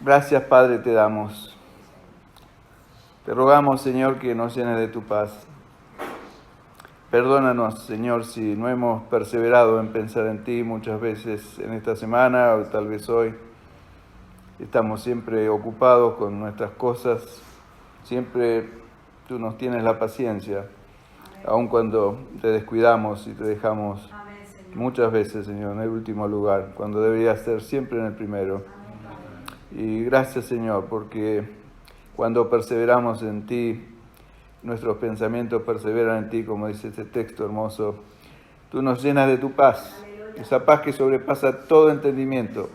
Gracias, Padre, te damos. Te rogamos, Señor, que nos llenes de tu paz. Perdónanos, Señor, si no hemos perseverado en pensar en ti muchas veces en esta semana o tal vez hoy. Estamos siempre ocupados con nuestras cosas. Siempre tú nos tienes la paciencia, aun cuando te descuidamos y te dejamos muchas veces, Señor, en el último lugar, cuando deberías ser siempre en el primero. Y gracias, Señor, porque cuando perseveramos en ti, nuestros pensamientos perseveran en ti, como dice este texto hermoso. Tú nos llenas de tu paz, esa paz que sobrepasa todo entendimiento,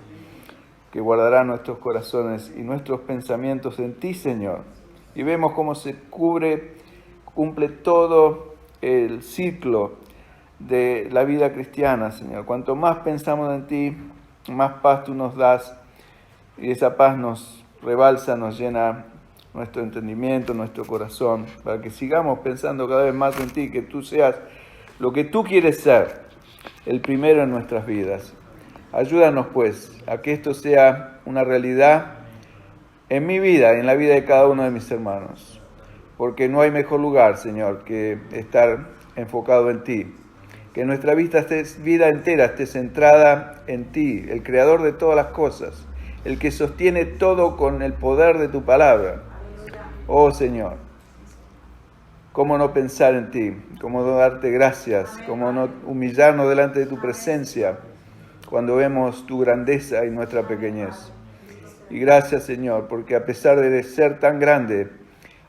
que guardará nuestros corazones y nuestros pensamientos en ti, Señor. Y vemos cómo se cumple todo el ciclo de la vida cristiana, Señor. Cuanto más pensamos en ti, más paz tú nos das, y esa paz nos rebalsa, nos llena nuestro entendimiento, nuestro corazón, para que sigamos pensando cada vez más en ti, que tú seas lo que tú quieres ser, el primero en nuestras vidas. Ayúdanos, pues, a que esto sea una realidad en mi vida, en la vida de cada uno de mis hermanos, porque no hay mejor lugar, Señor, que estar enfocado en ti. Que nuestra vida entera esté centrada en ti, el creador de todas las cosas, el que sostiene todo con el poder de tu palabra. Oh Señor, cómo no pensar en ti, cómo no darte gracias, cómo no humillarnos delante de tu presencia cuando vemos tu grandeza y nuestra pequeñez. Y gracias, Señor, porque a pesar de ser tan grande,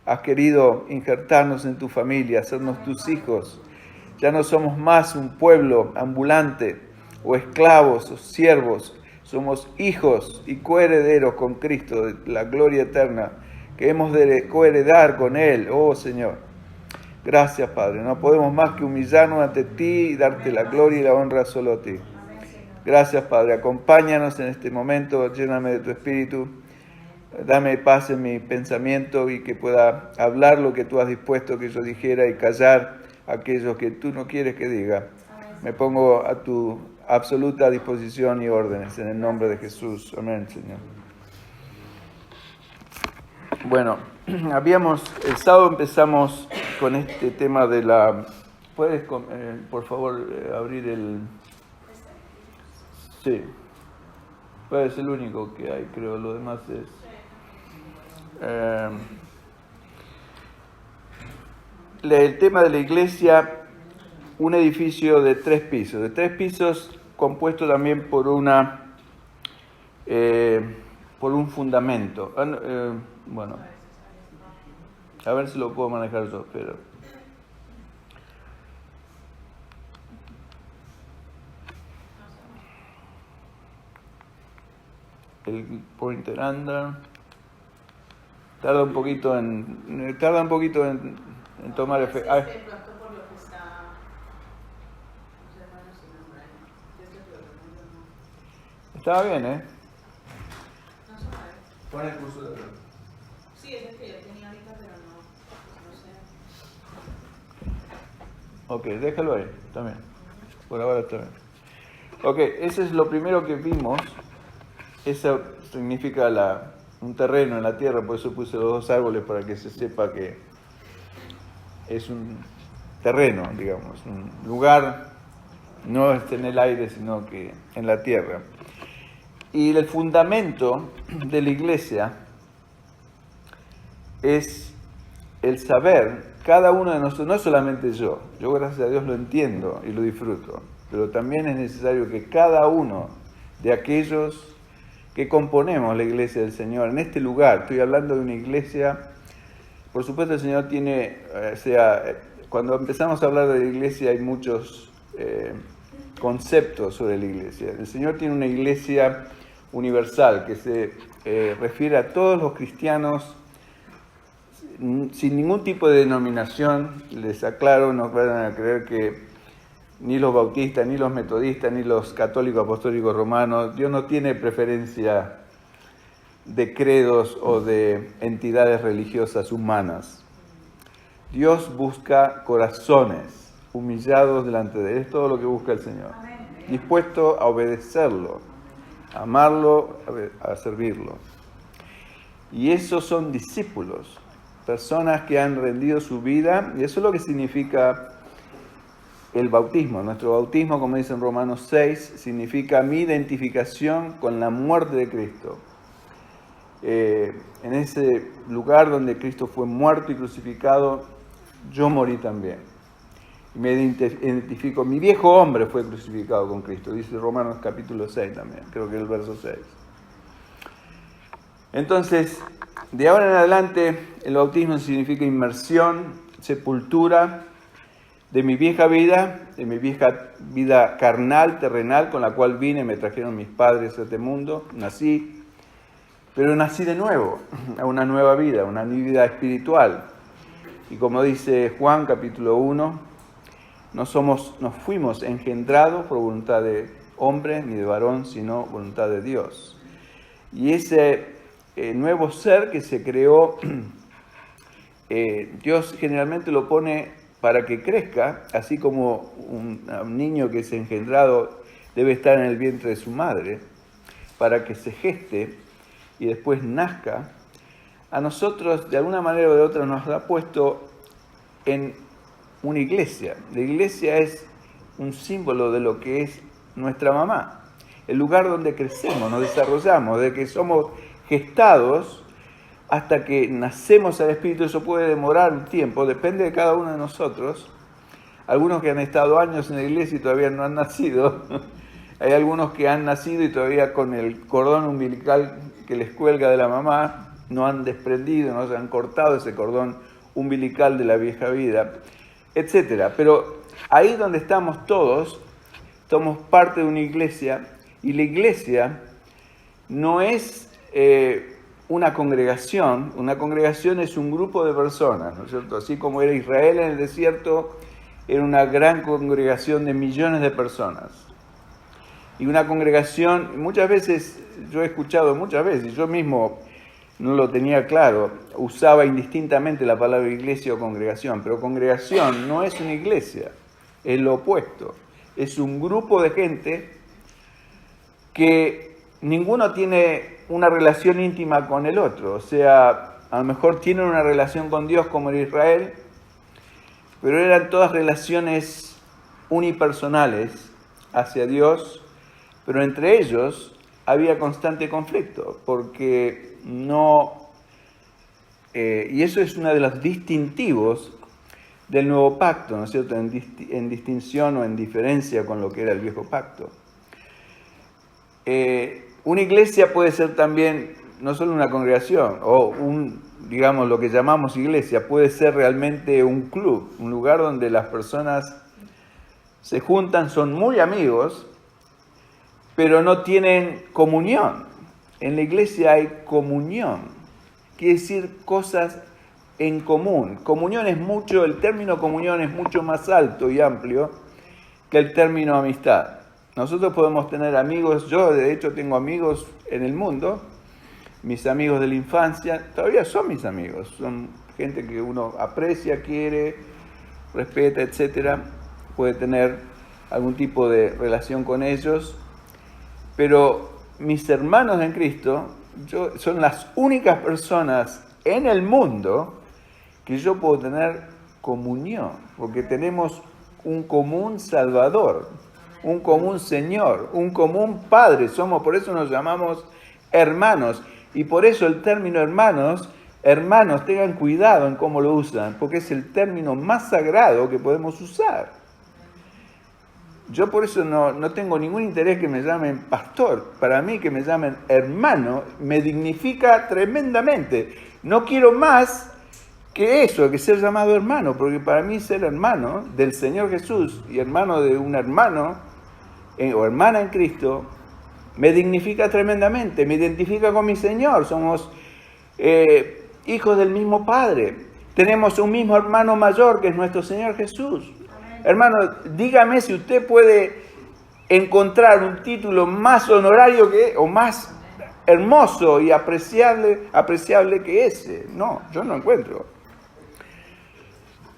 has querido injertarnos en tu familia, hacernos tus hijos. Ya no somos más un pueblo ambulante o esclavos o siervos. Somos hijos y coherederos con Cristo de la gloria eterna que hemos de coheredar con Él. Oh Señor, gracias, Padre. No podemos más que humillarnos ante ti y darte la gloria y la honra solo a ti. Gracias, Padre. Acompáñanos en este momento. Lléname de tu espíritu. Dame paz en mi pensamiento y que pueda hablar lo que tú has dispuesto que yo dijera y callar aquellos que tú no quieres que diga. Me pongo a tu absoluta disposición y órdenes en el nombre de Jesús. Amén, Señor. Bueno, el sábado empezamos con este tema de la... ¿Puedes, por favor, abrir el...? Sí. Pues es el único que hay, creo. Lo demás es... el tema de la iglesia, un edificio de 3 pisos, compuesto también por un fundamento. Bueno, a ver si lo puedo manejar yo, pero... El pointer anda... Tarda un poquito en tomar efecto. Estaba bien, ¿eh? Pon el curso de pronto. Sí, es el que yo tenía ahorita, pero no sé. Ok, déjalo ahí, también. Por ahora está bien. Ok, ese es lo primero que vimos. Eso significa un terreno en la tierra, por eso puse los 2 árboles para que se sepa que es un terreno, digamos, un lugar, no está en el aire, sino que en la tierra. Y el fundamento de la iglesia es el saber, cada uno de nosotros, no solamente yo gracias a Dios lo entiendo y lo disfruto, pero también es necesario que cada uno de aquellos que componemos la iglesia del Señor, en este lugar, estoy hablando de una iglesia, por supuesto el Señor tiene, cuando empezamos a hablar de la iglesia hay muchos conceptos sobre la iglesia. El Señor tiene una iglesia universal que se refiere a todos los cristianos sin ningún tipo de denominación. Les aclaro, no vayan a creer que ni los bautistas, ni los metodistas, ni los católicos apostólicos romanos, Dios no tiene preferencia de credos o de entidades religiosas humanas. Dios busca corazones humillados delante de Él. Es todo lo que busca el Señor. Dispuesto a obedecerlo, a amarlo, a servirlo. Y esos son discípulos, personas que han rendido su vida, y eso es lo que significa el bautismo. Nuestro bautismo, como dice en Romanos 6, significa mi identificación con la muerte de Cristo. En ese lugar donde Cristo fue muerto y crucificado, yo morí también. Me identifico, mi viejo hombre fue crucificado con Cristo, dice Romanos capítulo 6 también, creo que es el verso 6. Entonces, de ahora en adelante, el bautismo significa inmersión, sepultura de mi vieja vida carnal, terrenal, con la cual vine, me trajeron mis padres a este mundo, nací, pero nací de nuevo, a una nueva vida espiritual. Y como dice Juan capítulo 1, no fuimos engendrados por voluntad de hombre ni de varón, sino voluntad de Dios. Y ese nuevo ser que se creó, Dios generalmente lo pone para que crezca, así como un niño que es engendrado debe estar en el vientre de su madre, para que se geste y después nazca. A nosotros, de alguna manera o de otra, nos ha puesto en una iglesia. La iglesia es un símbolo de lo que es nuestra mamá, el lugar donde crecemos, nos desarrollamos, de que somos gestados hasta que nacemos al Espíritu. Eso puede demorar un tiempo, depende de cada uno de nosotros. Algunos que han estado años en la iglesia y todavía no han nacido. Hay algunos que han nacido y todavía con el cordón umbilical que les cuelga de la mamá, no han desprendido, no se han cortado ese cordón umbilical de la vieja vida, etc. Pero ahí donde estamos todos, somos parte de una iglesia, y la iglesia no es una congregación es un grupo de personas, ¿no es cierto? Así como era Israel en el desierto, era una gran congregación de millones de personas. Y una congregación, muchas veces, yo he escuchado muchas veces, yo mismo no lo tenía claro, usaba indistintamente la palabra iglesia o congregación, pero congregación no es una iglesia, es lo opuesto. Es un grupo de gente que ninguno tiene una relación íntima con el otro, o sea, a lo mejor tienen una relación con Dios como era Israel, pero eran todas relaciones unipersonales hacia Dios, pero entre ellos había constante conflicto, porque no... y eso es uno de los distintivos del nuevo pacto, ¿no es cierto?, en distinción o en diferencia con lo que era el viejo pacto. Una iglesia puede ser también, no solo una congregación, o digamos, lo que llamamos iglesia, puede ser realmente un club, un lugar donde las personas se juntan, son muy amigos, pero no tienen comunión. En la iglesia hay comunión, quiere decir cosas en común. El término comunión es mucho más alto y amplio que el término amistad. Nosotros podemos tener amigos, yo de hecho tengo amigos en el mundo, mis amigos de la infancia, todavía son mis amigos, son gente que uno aprecia, quiere, respeta, etc. Puede tener algún tipo de relación con ellos, pero mis hermanos en Cristo son las únicas personas en el mundo que yo puedo tener comunión, porque tenemos un común Salvador, un común Señor, un común Padre. Por eso nos llamamos hermanos, y por eso el término hermanos, tengan cuidado en cómo lo usan, porque es el término más sagrado que podemos usar. Yo por eso no tengo ningún interés que me llamen pastor. Para mí que me llamen hermano me dignifica tremendamente. No quiero más que eso, que ser llamado hermano, porque para mí ser hermano del Señor Jesús y hermano de un hermano o hermana en Cristo me dignifica tremendamente, me identifica con mi Señor. Somos hijos del mismo Padre. Tenemos un mismo hermano mayor que es nuestro Señor Jesús. Hermano, dígame si usted puede encontrar un título más honorario o más hermoso y apreciable que ese. No, yo no encuentro.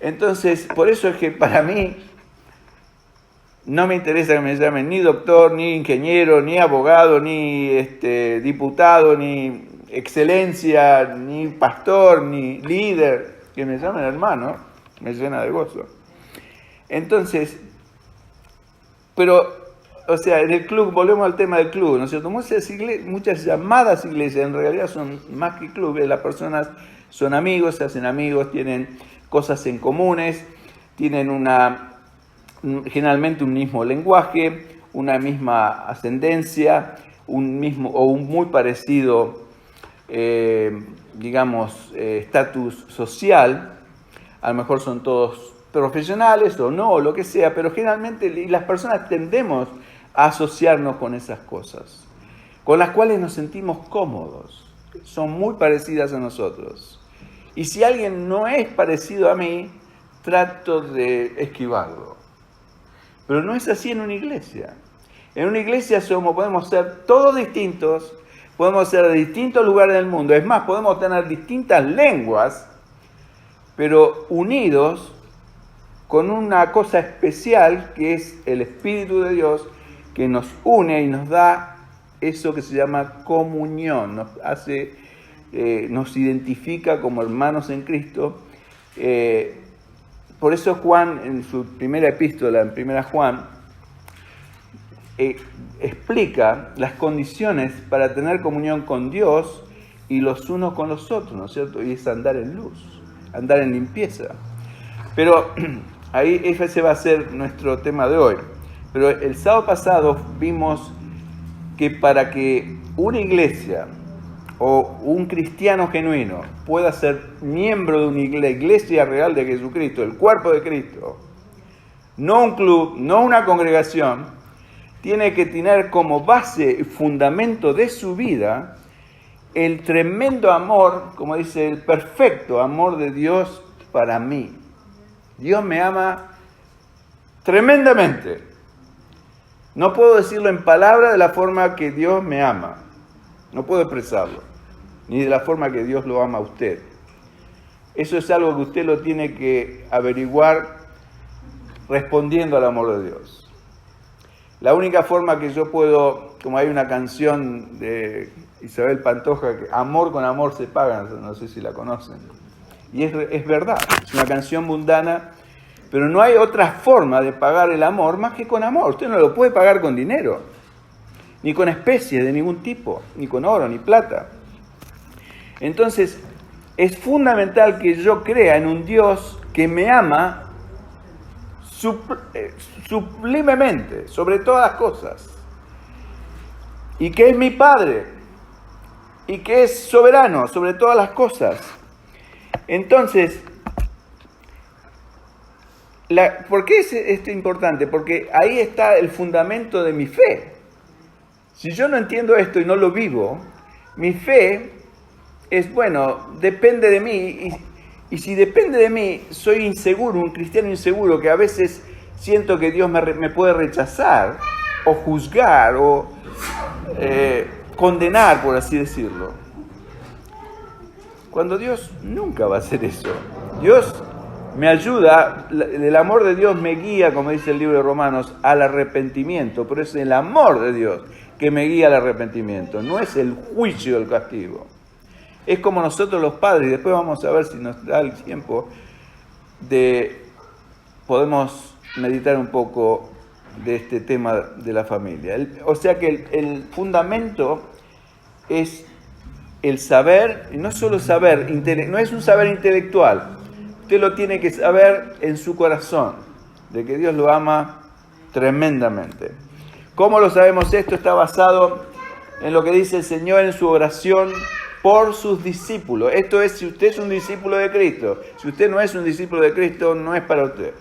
Entonces, por eso es que para mí no me interesa que me llamen ni doctor, ni ingeniero, ni abogado, ni diputado, ni excelencia, ni pastor, ni líder, que me llamen hermano, me llena de gozo. Entonces, pero, o sea, en el club, volvemos al tema del club, ¿no es cierto? Muchas llamadas iglesias en realidad son más que clubes, las personas son amigos, se hacen amigos, tienen cosas en comunes, tienen generalmente un mismo lenguaje, una misma ascendencia, un muy parecido, estatus social. A lo mejor son todos profesionales o no, o lo que sea, pero generalmente las personas tendemos a asociarnos con esas cosas, con las cuales nos sentimos cómodos, son muy parecidas a nosotros. Y si alguien no es parecido a mí, trato de esquivarlo. Pero no es así en una iglesia. En una iglesia podemos ser todos distintos, podemos ser de distintos lugares del mundo, es más, podemos tener distintas lenguas, pero unidos con una cosa especial que es el Espíritu de Dios que nos une y nos da eso que se llama comunión, nos identifica como hermanos en Cristo. Por eso Juan, en su primera epístola, en 1 Juan, explica las condiciones para tener comunión con Dios y los unos con los otros, ¿no es cierto? Y es andar en luz, andar en limpieza. Pero ahí ese va a ser nuestro tema de hoy. Pero el sábado pasado vimos que para que una iglesia o un cristiano genuino pueda ser miembro de la iglesia real de Jesucristo, el cuerpo de Cristo, no un club, no una congregación, tiene que tener como base y fundamento de su vida el tremendo amor, como dice, el perfecto amor de Dios para mí. Dios me ama tremendamente. No puedo decirlo en palabras de la forma que Dios me ama. No puedo expresarlo. Ni de la forma que Dios lo ama a usted. Eso es algo que usted lo tiene que averiguar respondiendo al amor de Dios. La única forma que yo puedo, como hay una canción de Isabel Pantoja, que amor con amor se paga, no sé si la conocen. Y es verdad, es una canción mundana, pero no hay otra forma de pagar el amor más que con amor. Usted no lo puede pagar con dinero, ni con especies de ningún tipo, ni con oro, ni plata. Entonces, es fundamental que yo crea en un Dios que me ama sublimemente, sobre todas las cosas, y que es mi Padre, y que es soberano sobre todas las cosas. Entonces, ¿por qué es esto importante? Porque ahí está el fundamento de mi fe. Si yo no entiendo esto y no lo vivo, mi fe es, depende de mí, y si depende de mí, soy inseguro, un cristiano inseguro, que a veces siento que Dios me puede rechazar, o juzgar, o condenar, por así decirlo. Cuando Dios nunca va a hacer eso. Dios me ayuda, el amor de Dios me guía, como dice el libro de Romanos, al arrepentimiento, pero es el amor de Dios que me guía al arrepentimiento, no es el juicio del castigo. Es como nosotros los padres, y después vamos a ver si nos da el tiempo podemos meditar un poco de este tema de la familia. O sea que el fundamento es el saber, y no solo saber, no es un saber intelectual, usted lo tiene que saber en su corazón, de que Dios lo ama tremendamente. ¿Cómo lo sabemos esto? Está basado en lo que dice el Señor en su oración por sus discípulos. Esto es, si usted es un discípulo de Cristo. Si usted no es un discípulo de Cristo, no es para usted.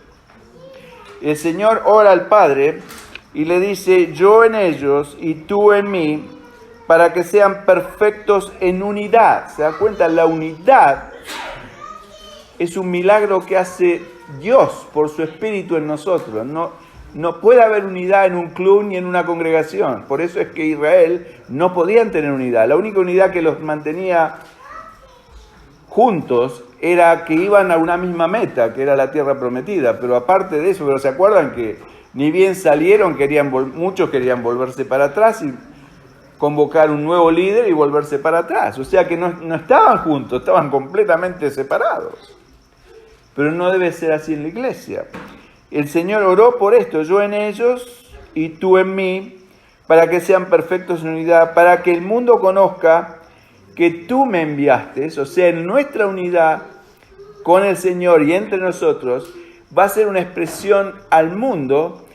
El Señor ora al Padre y le dice, yo en ellos y tú en mí, para que sean perfectos en unidad. ¿Se da cuenta? La unidad es un milagro que hace Dios por su Espíritu en nosotros. No puede haber unidad en un club ni en una congregación. Por eso es que Israel no podían tener unidad. La única unidad que los mantenía juntos era que iban a una misma meta, que era la tierra prometida. Pero aparte de eso, pero ¿se acuerdan que ni bien salieron, muchos querían volverse para atrás convocar un nuevo líder y volverse para atrás. O sea que no estaban juntos, estaban completamente separados. Pero no debe ser así en la iglesia. El Señor oró por esto, yo en ellos y tú en mí, para que sean perfectos en unidad, para que el mundo conozca que tú me enviaste. O sea, en nuestra unidad con el Señor y entre nosotros va a ser una expresión al mundo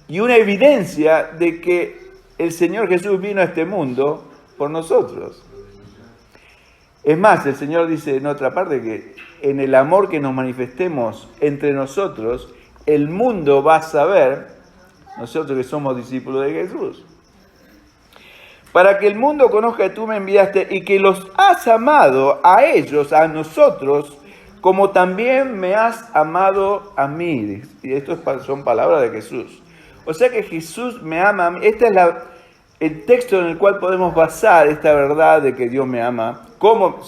y una evidencia de que el Señor Jesús vino a este mundo por nosotros. Es más, el Señor dice en otra parte que en el amor que nos manifestemos entre nosotros, el mundo va a saber, nosotros que somos discípulos de Jesús. Para que el mundo conozca que tú me enviaste y que los has amado a ellos, a nosotros, como también me has amado a mí. Y esto son palabras de Jesús. O sea que Jesús me ama a mí. Este es el texto en el cual podemos basar esta verdad de que Dios me ama. ¿Cómo?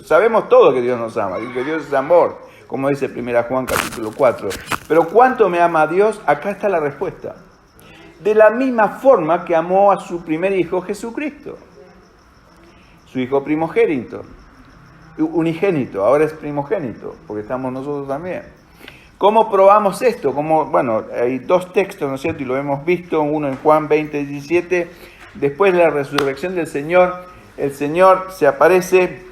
Sabemos todo que Dios nos ama, que Dios es amor, como dice 1 Juan capítulo 4. Pero ¿cuánto me ama Dios? Acá está la respuesta. De la misma forma que amó a su primer hijo Jesucristo, su hijo primogénito, unigénito, ahora es primogénito, porque estamos nosotros también. ¿Cómo probamos esto? Bueno, hay dos textos, ¿no es cierto? Y lo hemos visto, uno en Juan 20, 17, después de la resurrección del Señor, el Señor se aparece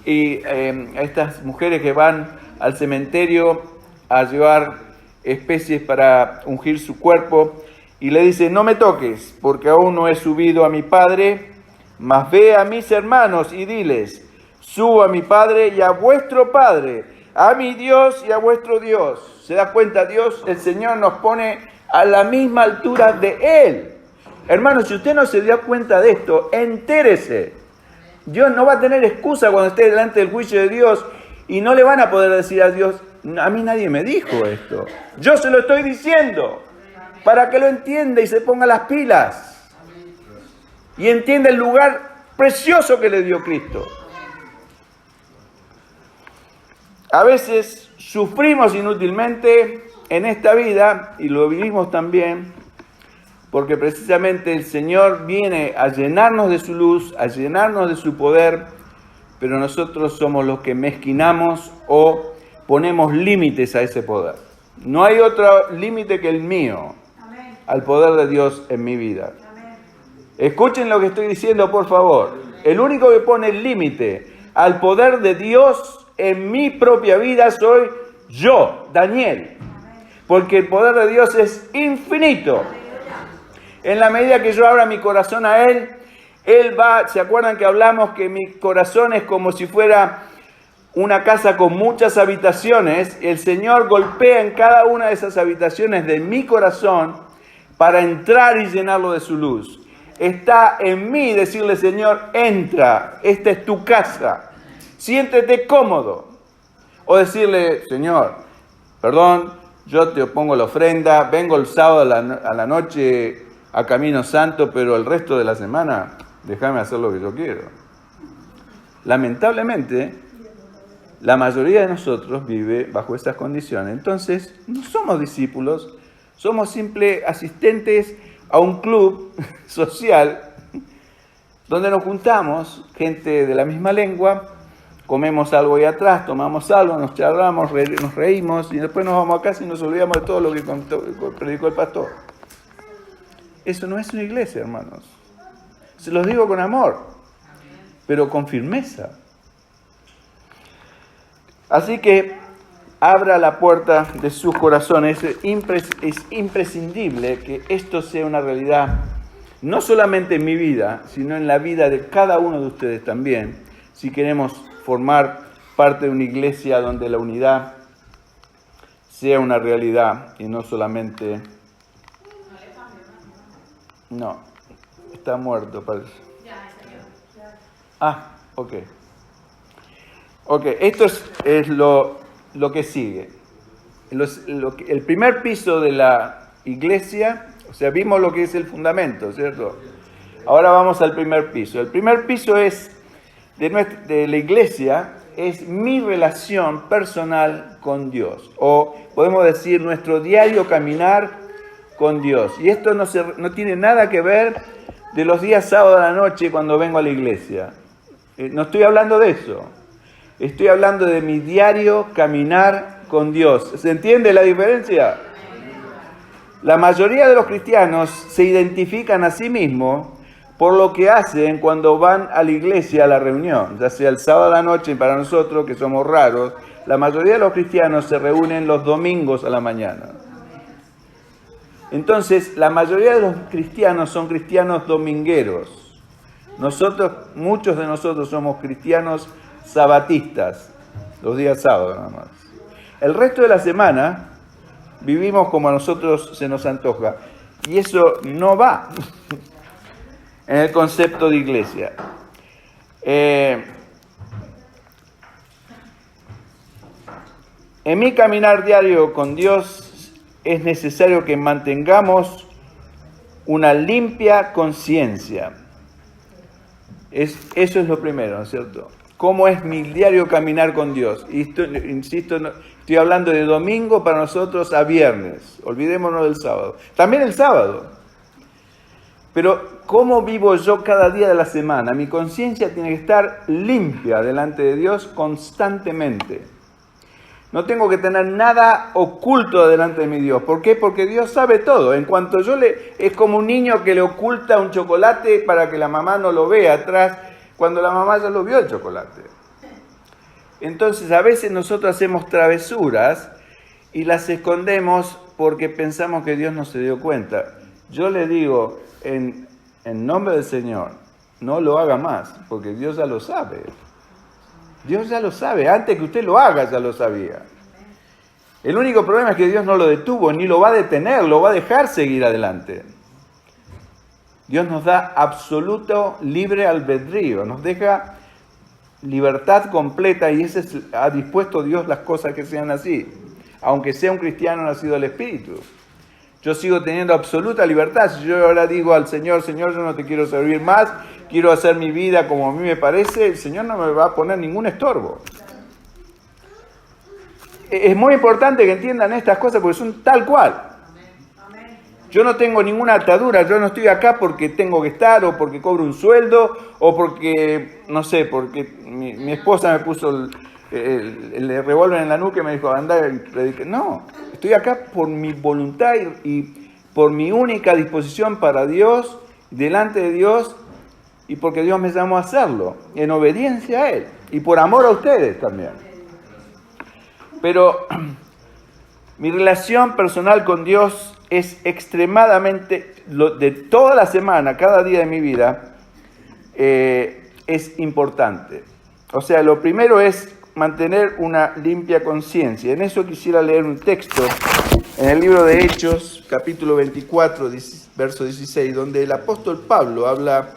y a estas mujeres que van al cementerio a llevar especies para ungir su cuerpo, y le dice, no me toques, porque aún no he subido a mi Padre, mas ve a mis hermanos y diles, subo a mi Padre y a vuestro Padre, a mi Dios y a vuestro Dios. ¿Se da cuenta? Dios, el Señor nos pone a la misma altura de Él. Hermanos, si usted no se dio cuenta de esto, entérese. Dios no va a tener excusa cuando esté delante del juicio de Dios y no le van a poder decir a Dios, a mí nadie me dijo esto. Yo se lo estoy diciendo para que lo entienda y se ponga las pilas y entienda el lugar precioso que le dio Cristo. A veces sufrimos inútilmente en esta vida y lo vivimos también porque precisamente el Señor viene a llenarnos de su luz, a llenarnos de su poder, pero nosotros somos los que mezquinamos o ponemos límites a ese poder. No hay otro límite que el mío al poder de Dios en mi vida. Escuchen lo que estoy diciendo, por favor. El único que pone el límite al poder de Dios en mi propia vida soy yo, Daniel. Porque el poder de Dios es infinito. En la medida que yo abra mi corazón a Él, Él va, ¿se acuerdan que hablamos que mi corazón es como si fuera una casa con muchas habitaciones? El Señor golpea en cada una de esas habitaciones de mi corazón para entrar y llenarlo de su luz. Está en mí decirle, Señor, entra, esta es tu casa, siéntete cómodo. O decirle, Señor, perdón, yo te pongo la ofrenda, vengo el sábado a la noche a Camino Santo, pero el resto de la semana déjame hacer lo que yo quiero. Lamentablemente, la mayoría de nosotros vive bajo estas condiciones. Entonces, no somos discípulos, somos simples asistentes a un club social donde nos juntamos, gente de la misma lengua, comemos algo ahí atrás, tomamos algo, nos charlamos, nos reímos y después nos vamos a casa y nos olvidamos de todo lo que predicó el pastor. Eso no es una iglesia, hermanos. Se los digo con amor, pero con firmeza. Así que abra la puerta de sus corazones. Es imprescindible que esto sea una realidad, no solamente en mi vida, sino en la vida de cada uno de ustedes también, si queremos formar parte de una iglesia donde la unidad sea una realidad y no solamente... No, está muerto, parece. Ah, ok. Ok, esto es lo que sigue. El primer piso de la iglesia, o sea, vimos lo que es el fundamento, ¿cierto? Ahora vamos al primer piso. El primer piso es de la iglesia, es mi relación personal con Dios. O podemos decir nuestro diario caminar con Dios. Y esto no tiene nada que ver de los días sábado a la noche cuando vengo a la iglesia. No estoy hablando de eso. Estoy hablando de mi diario caminar con Dios. ¿Se entiende la diferencia? La mayoría de los cristianos se identifican a sí mismos por lo que hacen cuando van a la iglesia a la reunión, ya sea el sábado a la noche. Para nosotros, que somos raros, la mayoría de los cristianos se reúnen los domingos a la mañana. Entonces, la mayoría de los cristianos son cristianos domingueros. Muchos de nosotros somos cristianos sabatistas, los días sábados nada más. El resto de la semana vivimos como a nosotros se nos antoja. Y eso no va en el concepto de iglesia. En mi caminar diario con Dios es necesario que mantengamos una limpia conciencia. Eso es lo primero, ¿no es cierto? ¿Cómo es mi diario caminar con Dios? Y insisto, estoy hablando de domingo para nosotros a viernes. Olvidémonos del sábado. También el sábado. Pero, ¿cómo vivo yo cada día de la semana? Mi conciencia tiene que estar limpia delante de Dios constantemente. No tengo que tener nada oculto delante de mi Dios. ¿Por qué? Porque Dios sabe todo. En cuanto es como un niño que le oculta un chocolate para que la mamá no lo vea atrás, cuando la mamá ya lo vio el chocolate. Entonces, a veces nosotros hacemos travesuras y las escondemos porque pensamos que Dios no se dio cuenta. Yo le digo, en nombre del Señor, no lo haga más, porque Dios ya lo sabe. Dios ya lo sabe, antes que usted lo haga ya lo sabía. El único problema es que Dios no lo detuvo, ni lo va a detener, lo va a dejar seguir adelante. Dios nos da absoluto libre albedrío, nos deja libertad completa y ha dispuesto Dios las cosas que sean así, aunque sea un cristiano nacido del Espíritu. Yo sigo teniendo absoluta libertad. Si yo ahora digo al Señor, Señor, yo no te quiero servir más, quiero hacer mi vida como a mí me parece, el Señor no me va a poner ningún estorbo. Es muy importante que entiendan estas cosas porque son tal cual. Yo no tengo ninguna atadura, yo no estoy acá porque tengo que estar, o porque cobro un sueldo, o porque, no sé, porque mi esposa me puso el revólver en la nuca y me dijo, anda y predica. No, estoy acá por mi voluntad y por mi única disposición para Dios, delante de Dios, y porque Dios me llamó a hacerlo, en obediencia a Él, y por amor a ustedes también. Pero mi relación personal con Dios es extremadamente, de toda la semana, cada día de mi vida, es importante. O sea, lo primero es mantener una limpia conciencia. En eso quisiera leer un texto en el libro de Hechos, capítulo 24, verso 16, donde el apóstol Pablo habla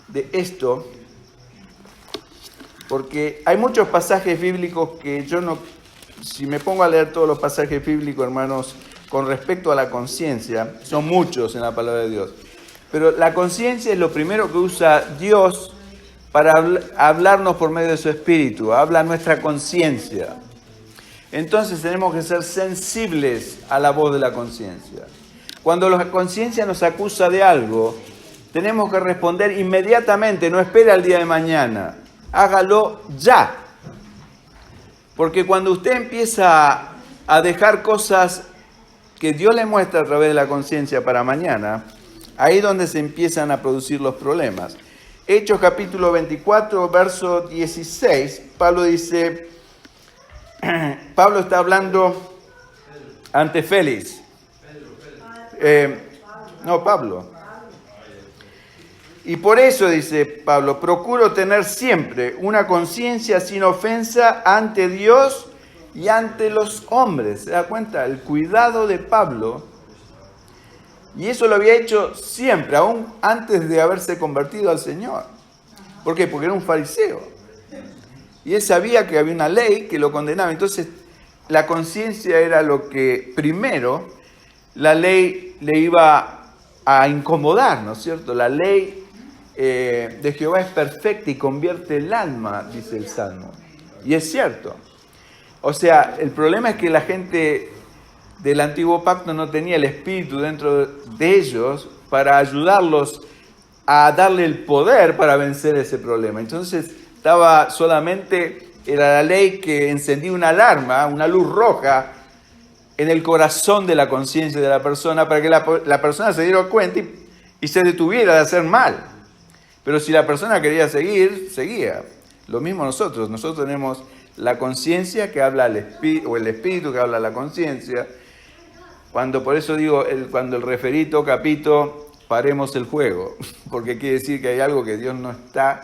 de esto, porque hay muchos pasajes bíblicos que yo no, si me pongo a leer todos los pasajes bíblicos, hermanos, con respecto a la conciencia, son muchos en la palabra de Dios, pero la conciencia es lo primero que usa Dios para hablarnos por medio de su Espíritu, habla nuestra conciencia. Entonces tenemos que ser sensibles a la voz de la conciencia. Cuando la conciencia nos acusa de algo, tenemos que responder inmediatamente, no espere al día de mañana, hágalo ya. Porque cuando usted empieza a dejar cosas que Dios le muestra a través de la conciencia para mañana, ahí es donde se empiezan a producir los problemas. Hechos capítulo 24, verso 16, Pablo dice, Pablo está hablando ante Félix. Pablo. Y por eso, dice Pablo, procuro tener siempre una conciencia sin ofensa ante Dios y ante los hombres. ¿Se da cuenta? El cuidado de Pablo. Y eso lo había hecho siempre, aún antes de haberse convertido al Señor. ¿Por qué? Porque era un fariseo. Y él sabía que había una ley que lo condenaba. Entonces, la conciencia era lo que primero la ley le iba a incomodar, ¿no es cierto? La ley de Jehová es perfecta y convierte el alma, dice el Salmo. Y es cierto. O sea, el problema es que la gente del Antiguo Pacto no tenía el Espíritu dentro de ellos para ayudarlos a darle el poder para vencer ese problema. Entonces estaba solamente, era la ley que encendía una alarma, una luz roja en el corazón de la conciencia de la persona para que la persona se diera cuenta y se detuviera de hacer mal. Pero si la persona quería seguir, seguía. Lo mismo nosotros tenemos la conciencia que habla al espíritu, o el espíritu que habla a la conciencia. Por eso digo, cuando el referí toca pito, paremos el juego, porque quiere decir que hay algo que Dios no está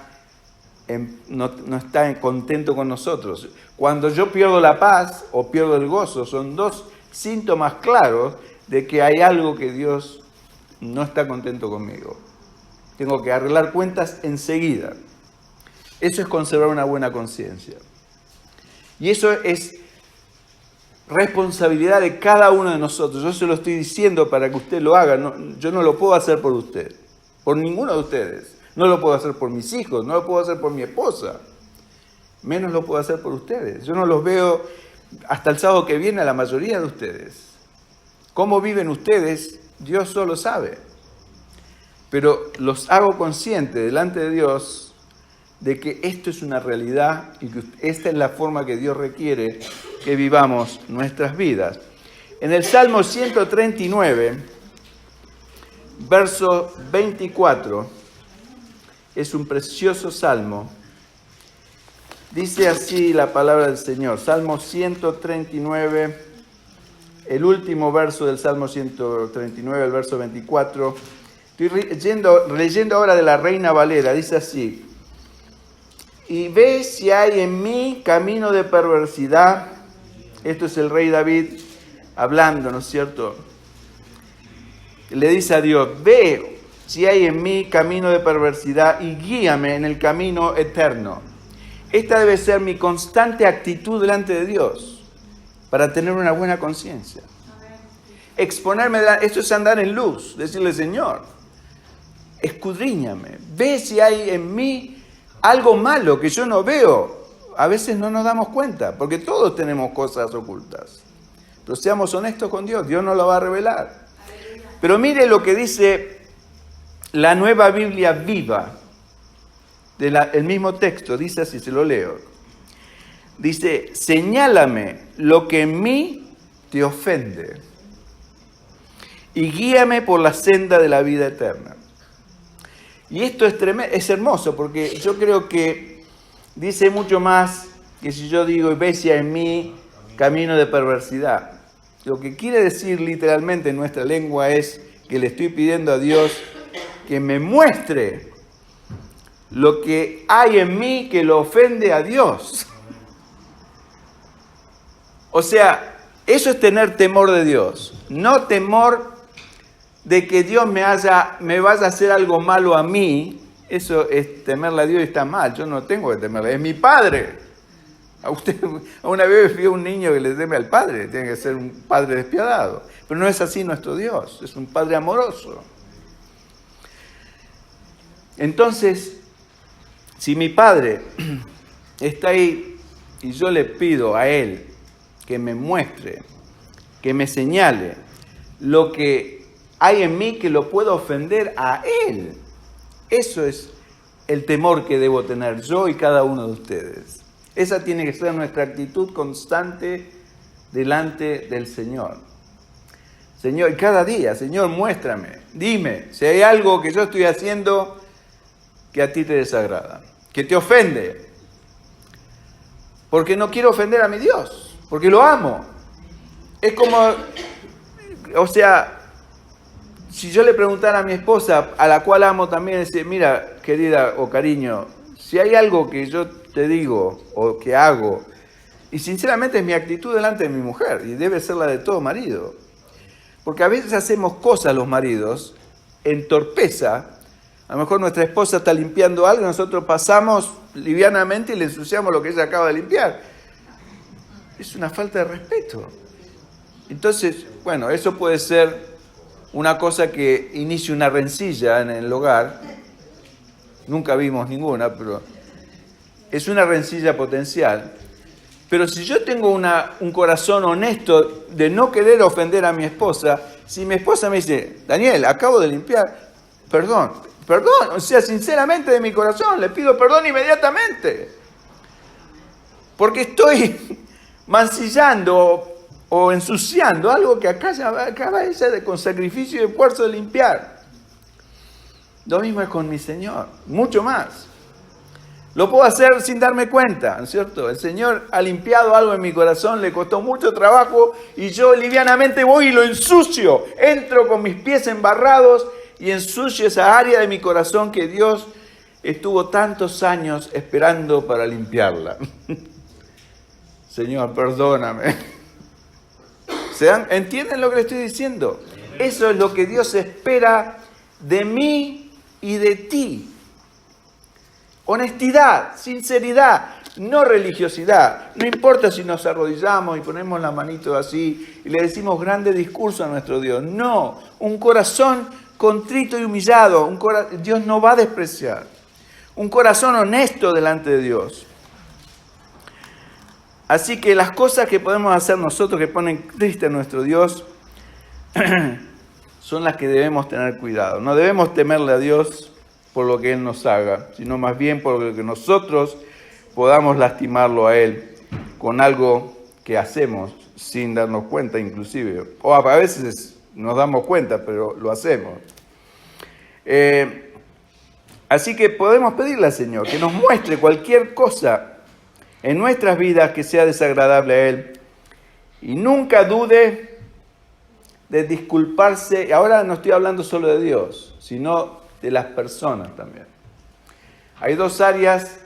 contento con nosotros. Cuando yo pierdo la paz o pierdo el gozo, son dos síntomas claros de que hay algo que Dios no está contento conmigo. Tengo que arreglar cuentas enseguida. Eso es conservar una buena conciencia. Y eso es responsabilidad de cada uno de nosotros. Yo se lo estoy diciendo para que usted lo haga. Yo no lo puedo hacer por usted, por ninguno de ustedes. No lo puedo hacer por mis hijos, no lo puedo hacer por mi esposa. Menos lo puedo hacer por ustedes. Yo no los veo hasta el sábado que viene a la mayoría de ustedes. ¿Cómo viven ustedes? Dios solo sabe. Pero los hago conscientes delante de Dios de que esto es una realidad y que esta es la forma que Dios requiere que vivamos nuestras vidas. En el Salmo 139, verso 24, es un precioso salmo. Dice así la palabra del Señor, Salmo 139, el último verso del Salmo 139, el verso 24. Estoy leyendo ahora de la Reina Valera, dice así: y ve si hay en mí camino de perversidad. Esto es el rey David hablando, ¿no es cierto? Le dice a Dios: ve si hay en mí camino de perversidad y guíame en el camino eterno. Esta debe ser mi constante actitud delante de Dios para tener una buena conciencia. Exponerme, esto es andar en luz, decirle: Señor, escudriñame, ve si hay en mí algo malo que yo no veo. A veces no nos damos cuenta, porque todos tenemos cosas ocultas. Pero seamos honestos con Dios, Dios nos lo va a revelar. Pero mire lo que dice la Nueva Biblia Viva, el mismo texto, dice así, se lo leo. Dice: señálame lo que en mí te ofende y guíame por la senda de la vida eterna. Y esto es hermoso, porque yo creo que dice mucho más que si yo digo: ve si hay en mí camino de perversidad. Lo que quiere decir literalmente en nuestra lengua es que le estoy pidiendo a Dios que me muestre lo que hay en mí que lo ofende a Dios. O sea, eso es tener temor de Dios, no temor de que Dios me vaya a hacer algo malo a mí. Eso es temerle a Dios y está mal. Yo no tengo que temerle, es mi Padre. Una vez vi a un niño que le teme al Padre, tiene que ser un Padre despiadado. Pero no es así nuestro Dios, es un Padre amoroso. Entonces, si mi Padre está ahí y yo le pido a Él que me muestre, que me señale lo que hay en mí que lo pueda ofender a Él, eso es el temor que debo tener yo y cada uno de ustedes. Esa tiene que ser nuestra actitud constante delante del Señor. Señor, y cada día, Señor, muéstrame, dime si hay algo que yo estoy haciendo que a ti te desagrada, que te ofende. Porque no quiero ofender a mi Dios, porque lo amo. Es como, o sea, si yo le preguntara a mi esposa, a la cual amo también, decir: mira, querida o cariño, si hay algo que yo te digo o que hago, y sinceramente es mi actitud delante de mi mujer, y debe ser la de todo marido, porque a veces hacemos cosas los maridos en torpeza. A lo mejor nuestra esposa está limpiando algo y nosotros pasamos livianamente y le ensuciamos lo que ella acaba de limpiar. Es una falta de respeto. Entonces, bueno, eso puede ser una cosa que inicie una rencilla en el hogar. Nunca vimos ninguna, pero es una rencilla potencial. Pero si yo tengo un corazón honesto de no querer ofender a mi esposa, si mi esposa me dice: Daniel, acabo de limpiar, perdón, perdón, o sea, sinceramente de mi corazón, le pido perdón inmediatamente. Porque estoy mancillando o ensuciando algo que acaba de ser con sacrificio y esfuerzo de limpiar. Lo mismo es con mi Señor, mucho más. Lo puedo hacer sin darme cuenta, ¿no es cierto? El Señor ha limpiado algo en mi corazón, le costó mucho trabajo y yo livianamente voy y lo ensucio. Entro con mis pies embarrados y ensucio esa área de mi corazón que Dios estuvo tantos años esperando para limpiarla. Señor, perdóname. ¿Entienden lo que le estoy diciendo? Eso es lo que Dios espera de mí y de ti. Honestidad, sinceridad, no religiosidad. No importa si nos arrodillamos y ponemos la manito así y le decimos grande discurso a nuestro Dios. No, un corazón contrito y humillado, Dios no va a despreciar. Un corazón honesto delante de Dios. Así que las cosas que podemos hacer nosotros que ponen triste a nuestro Dios son las que debemos tener cuidado. No debemos temerle a Dios por lo que Él nos haga, sino más bien por lo que nosotros podamos lastimarlo a Él con algo que hacemos sin darnos cuenta inclusive. O a veces nos damos cuenta, pero lo hacemos. Así que podemos pedirle al Señor que nos muestre cualquier cosa en nuestras vidas que sea desagradable a Él. Y nunca dude de disculparse. Ahora no estoy hablando solo de Dios, sino de las personas también. Hay dos áreas,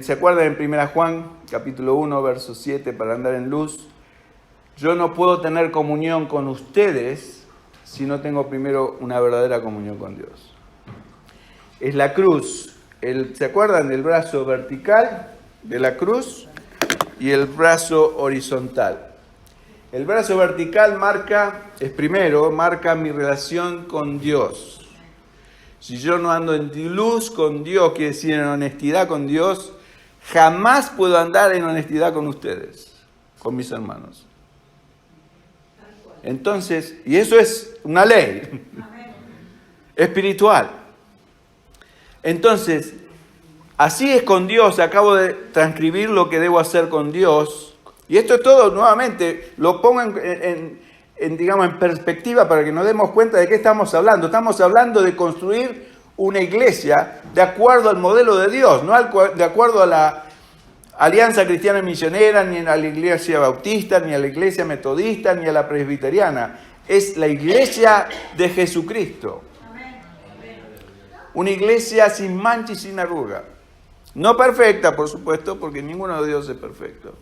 ¿se acuerdan en 1 Juan, capítulo 1, verso 7, para andar en luz? Yo no puedo tener comunión con ustedes si no tengo primero una verdadera comunión con Dios. Es la cruz. ¿Se acuerdan del brazo vertical de la cruz y el brazo horizontal? El brazo vertical marca mi relación con Dios. Si yo no ando en luz con Dios, quiere decir en honestidad con Dios, jamás puedo andar en honestidad con ustedes, con mis hermanos. Entonces, y eso es una ley espiritual. Entonces, así es con Dios. Acabo de transcribir lo que debo hacer con Dios. Y esto es todo, nuevamente, lo pongo en perspectiva para que nos demos cuenta de qué estamos hablando. Estamos hablando de construir una iglesia de acuerdo al modelo de Dios, no de acuerdo a la Alianza Cristiana Misionera, ni a la Iglesia Bautista, ni a la Iglesia Metodista, ni a la Presbiteriana. Es la iglesia de Jesucristo. Una iglesia sin mancha y sin arruga. No perfecta, por supuesto, porque ninguno de Dios es perfecto.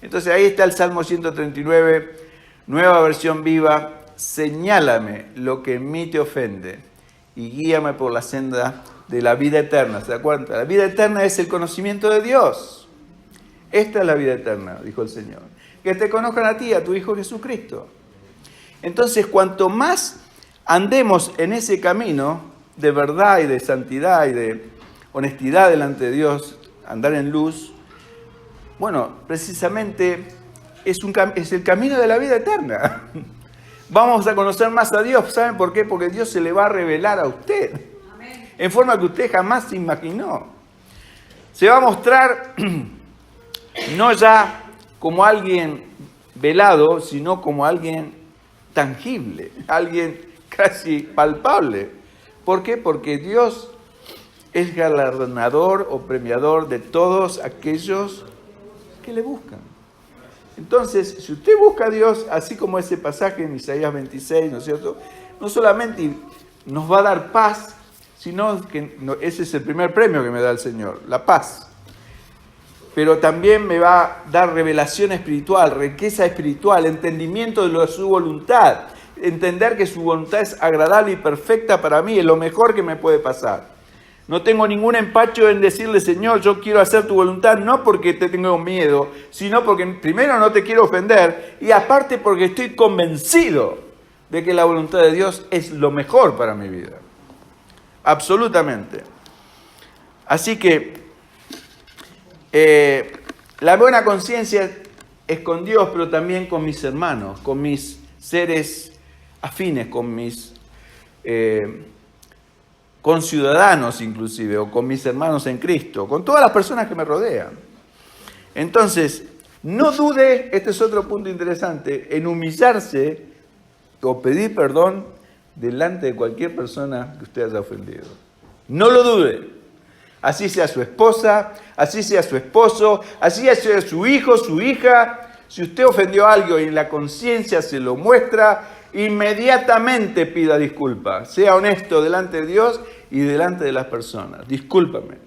Entonces ahí está el Salmo 139, nueva versión viva. Señálame lo que en mí te ofende y guíame por la senda de la vida eterna. ¿Se da cuenta? La vida eterna es el conocimiento de Dios. Esta es la vida eterna, dijo el Señor. Que te conozcan a ti, a tu Hijo Jesucristo. Entonces, cuanto más andemos en ese camino de verdad y de santidad y de honestidad delante de Dios, andar en luz, bueno, precisamente es el camino de la vida eterna. Vamos a conocer más a Dios. ¿Saben por qué? Porque Dios se le va a revelar a usted. Amén. En forma que usted jamás se imaginó. Se va a mostrar no ya como alguien velado, sino como alguien tangible, alguien casi palpable. ¿Por qué? Porque Dios es galardonador o premiador de todos aquellos que le buscan. Entonces, si usted busca a Dios, así como ese pasaje en Isaías 26, ¿no es cierto? No solamente nos va a dar paz, sino que ese es el primer premio que me da el Señor, la paz. Pero también me va a dar revelación espiritual, riqueza espiritual, entendimiento de su voluntad. Entender que su voluntad es agradable y perfecta para mí, es lo mejor que me puede pasar. No tengo ningún empacho en decirle, Señor, yo quiero hacer tu voluntad, no porque te tengo miedo, sino porque primero no te quiero ofender y aparte porque estoy convencido de que la voluntad de Dios es lo mejor para mi vida. Absolutamente. Así que la buena conciencia es con Dios, pero también con mis hermanos, con mis seres afines, con mis con ciudadanos inclusive, o con mis hermanos en Cristo, con todas las personas que me rodean. Entonces, no dude, este es otro punto interesante, en humillarse o pedir perdón delante de cualquier persona que usted haya ofendido. No lo dude. Así sea su esposa, así sea su esposo, así sea su hijo, su hija. Si usted ofendió a alguien y en la conciencia se lo muestra, inmediatamente pida disculpas. Sea honesto delante de Dios y delante de las personas. Discúlpame.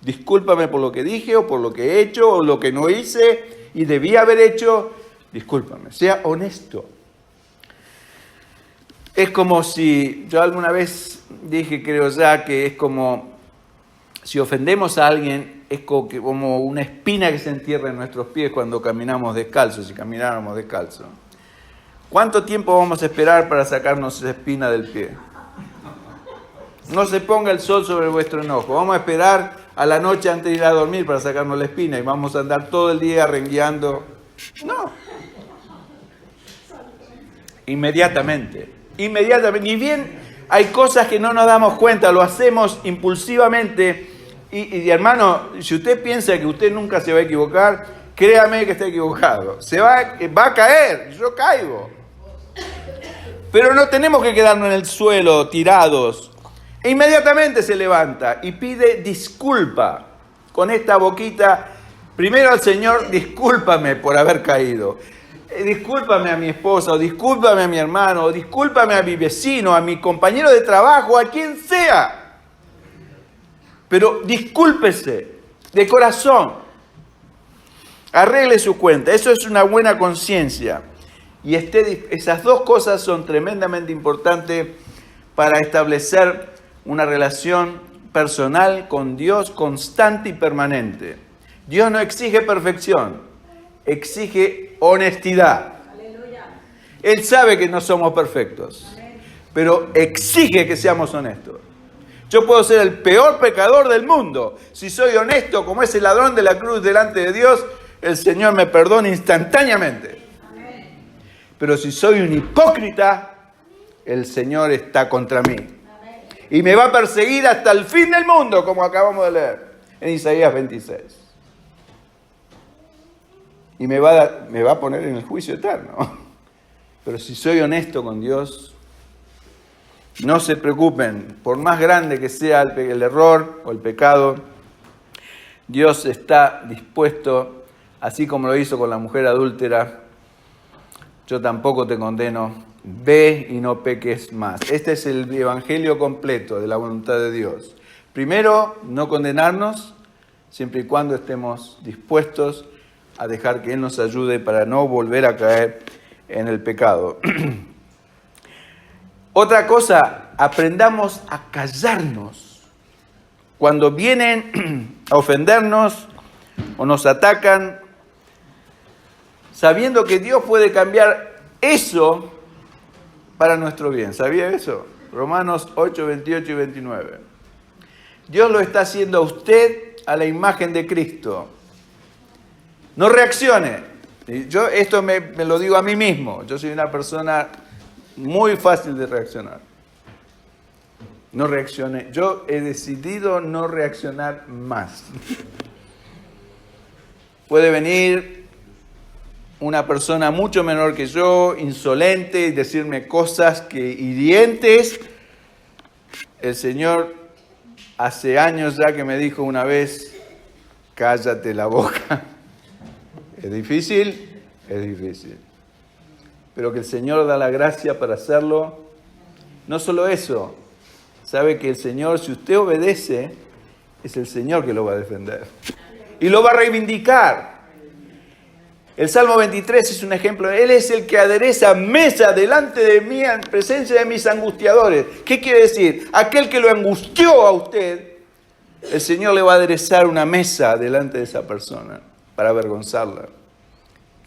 Discúlpame por lo que dije o por lo que he hecho o lo que no hice y debía haber hecho. Discúlpame. Sea honesto. Es como si, yo alguna vez dije, creo ya, que es como si ofendemos a alguien, es como una espina que se entierra en nuestros pies cuando caminamos descalzos, si camináramos descalzos. ¿Cuánto tiempo vamos a esperar para sacarnos esa espina del pie? No se ponga el sol sobre vuestro enojo. Vamos a esperar a la noche antes de ir a dormir para sacarnos la espina y vamos a andar todo el día rengueando. No. Inmediatamente. Ni bien hay cosas que no nos damos cuenta, lo hacemos impulsivamente. Y hermano, si usted piensa que usted nunca se va a equivocar, créame que está equivocado. Va a caer, yo caigo. Pero no tenemos que quedarnos en el suelo tirados. E inmediatamente se levanta y pide disculpa con esta boquita. Primero al Señor, discúlpame por haber caído. Discúlpame a mi esposa, o discúlpame a mi hermano, o discúlpame a mi vecino, a mi compañero de trabajo, a quien sea. Pero discúlpese de corazón. Arregle su cuenta. Eso es una buena conciencia. Y esas dos cosas son tremendamente importantes para establecer una relación personal con Dios constante y permanente. Dios no exige perfección, exige honestidad. Aleluya. Él sabe que no somos perfectos, pero exige que seamos honestos. Yo puedo ser el peor pecador del mundo. Si soy honesto como ese ladrón de la cruz delante de Dios, el Señor me perdona instantáneamente. Pero si soy un hipócrita, el Señor está contra mí. Y me va a perseguir hasta el fin del mundo, como acabamos de leer en Isaías 26. Y me va a poner en el juicio eterno. Pero si soy honesto con Dios, no se preocupen, por más grande que sea el error o el pecado, Dios está dispuesto, así como lo hizo con la mujer adúltera, yo tampoco te condeno, ve y no peques más. Este es el evangelio completo de la voluntad de Dios. Primero, no condenarnos, siempre y cuando estemos dispuestos a dejar que Él nos ayude para no volver a caer en el pecado. Otra cosa, aprendamos a callarnos. Cuando vienen a ofendernos o nos atacan, sabiendo que Dios puede cambiar eso para nuestro bien. ¿Sabía eso? Romanos 8, 28 y 29. Dios lo está haciendo a usted a la imagen de Cristo. No reaccione. Yo esto me lo digo a mí mismo. Yo soy una persona muy fácil de reaccionar. No reaccione. Yo he decidido no reaccionar más. Puede venir una persona mucho menor que yo, insolente, y decirme cosas hirientes. El Señor hace años ya que me dijo una vez, cállate la boca. ¿Es difícil? Es difícil. Pero que el Señor da la gracia para hacerlo. No solo eso, sabe que el Señor, si usted obedece, es el Señor que lo va a defender. Y lo va a reivindicar. El Salmo 23 es un ejemplo. Él es el que adereza mesa delante de mí en presencia de mis angustiadores. ¿Qué quiere decir? Aquel que lo angustió a usted, el Señor le va a aderezar una mesa delante de esa persona para avergonzarla.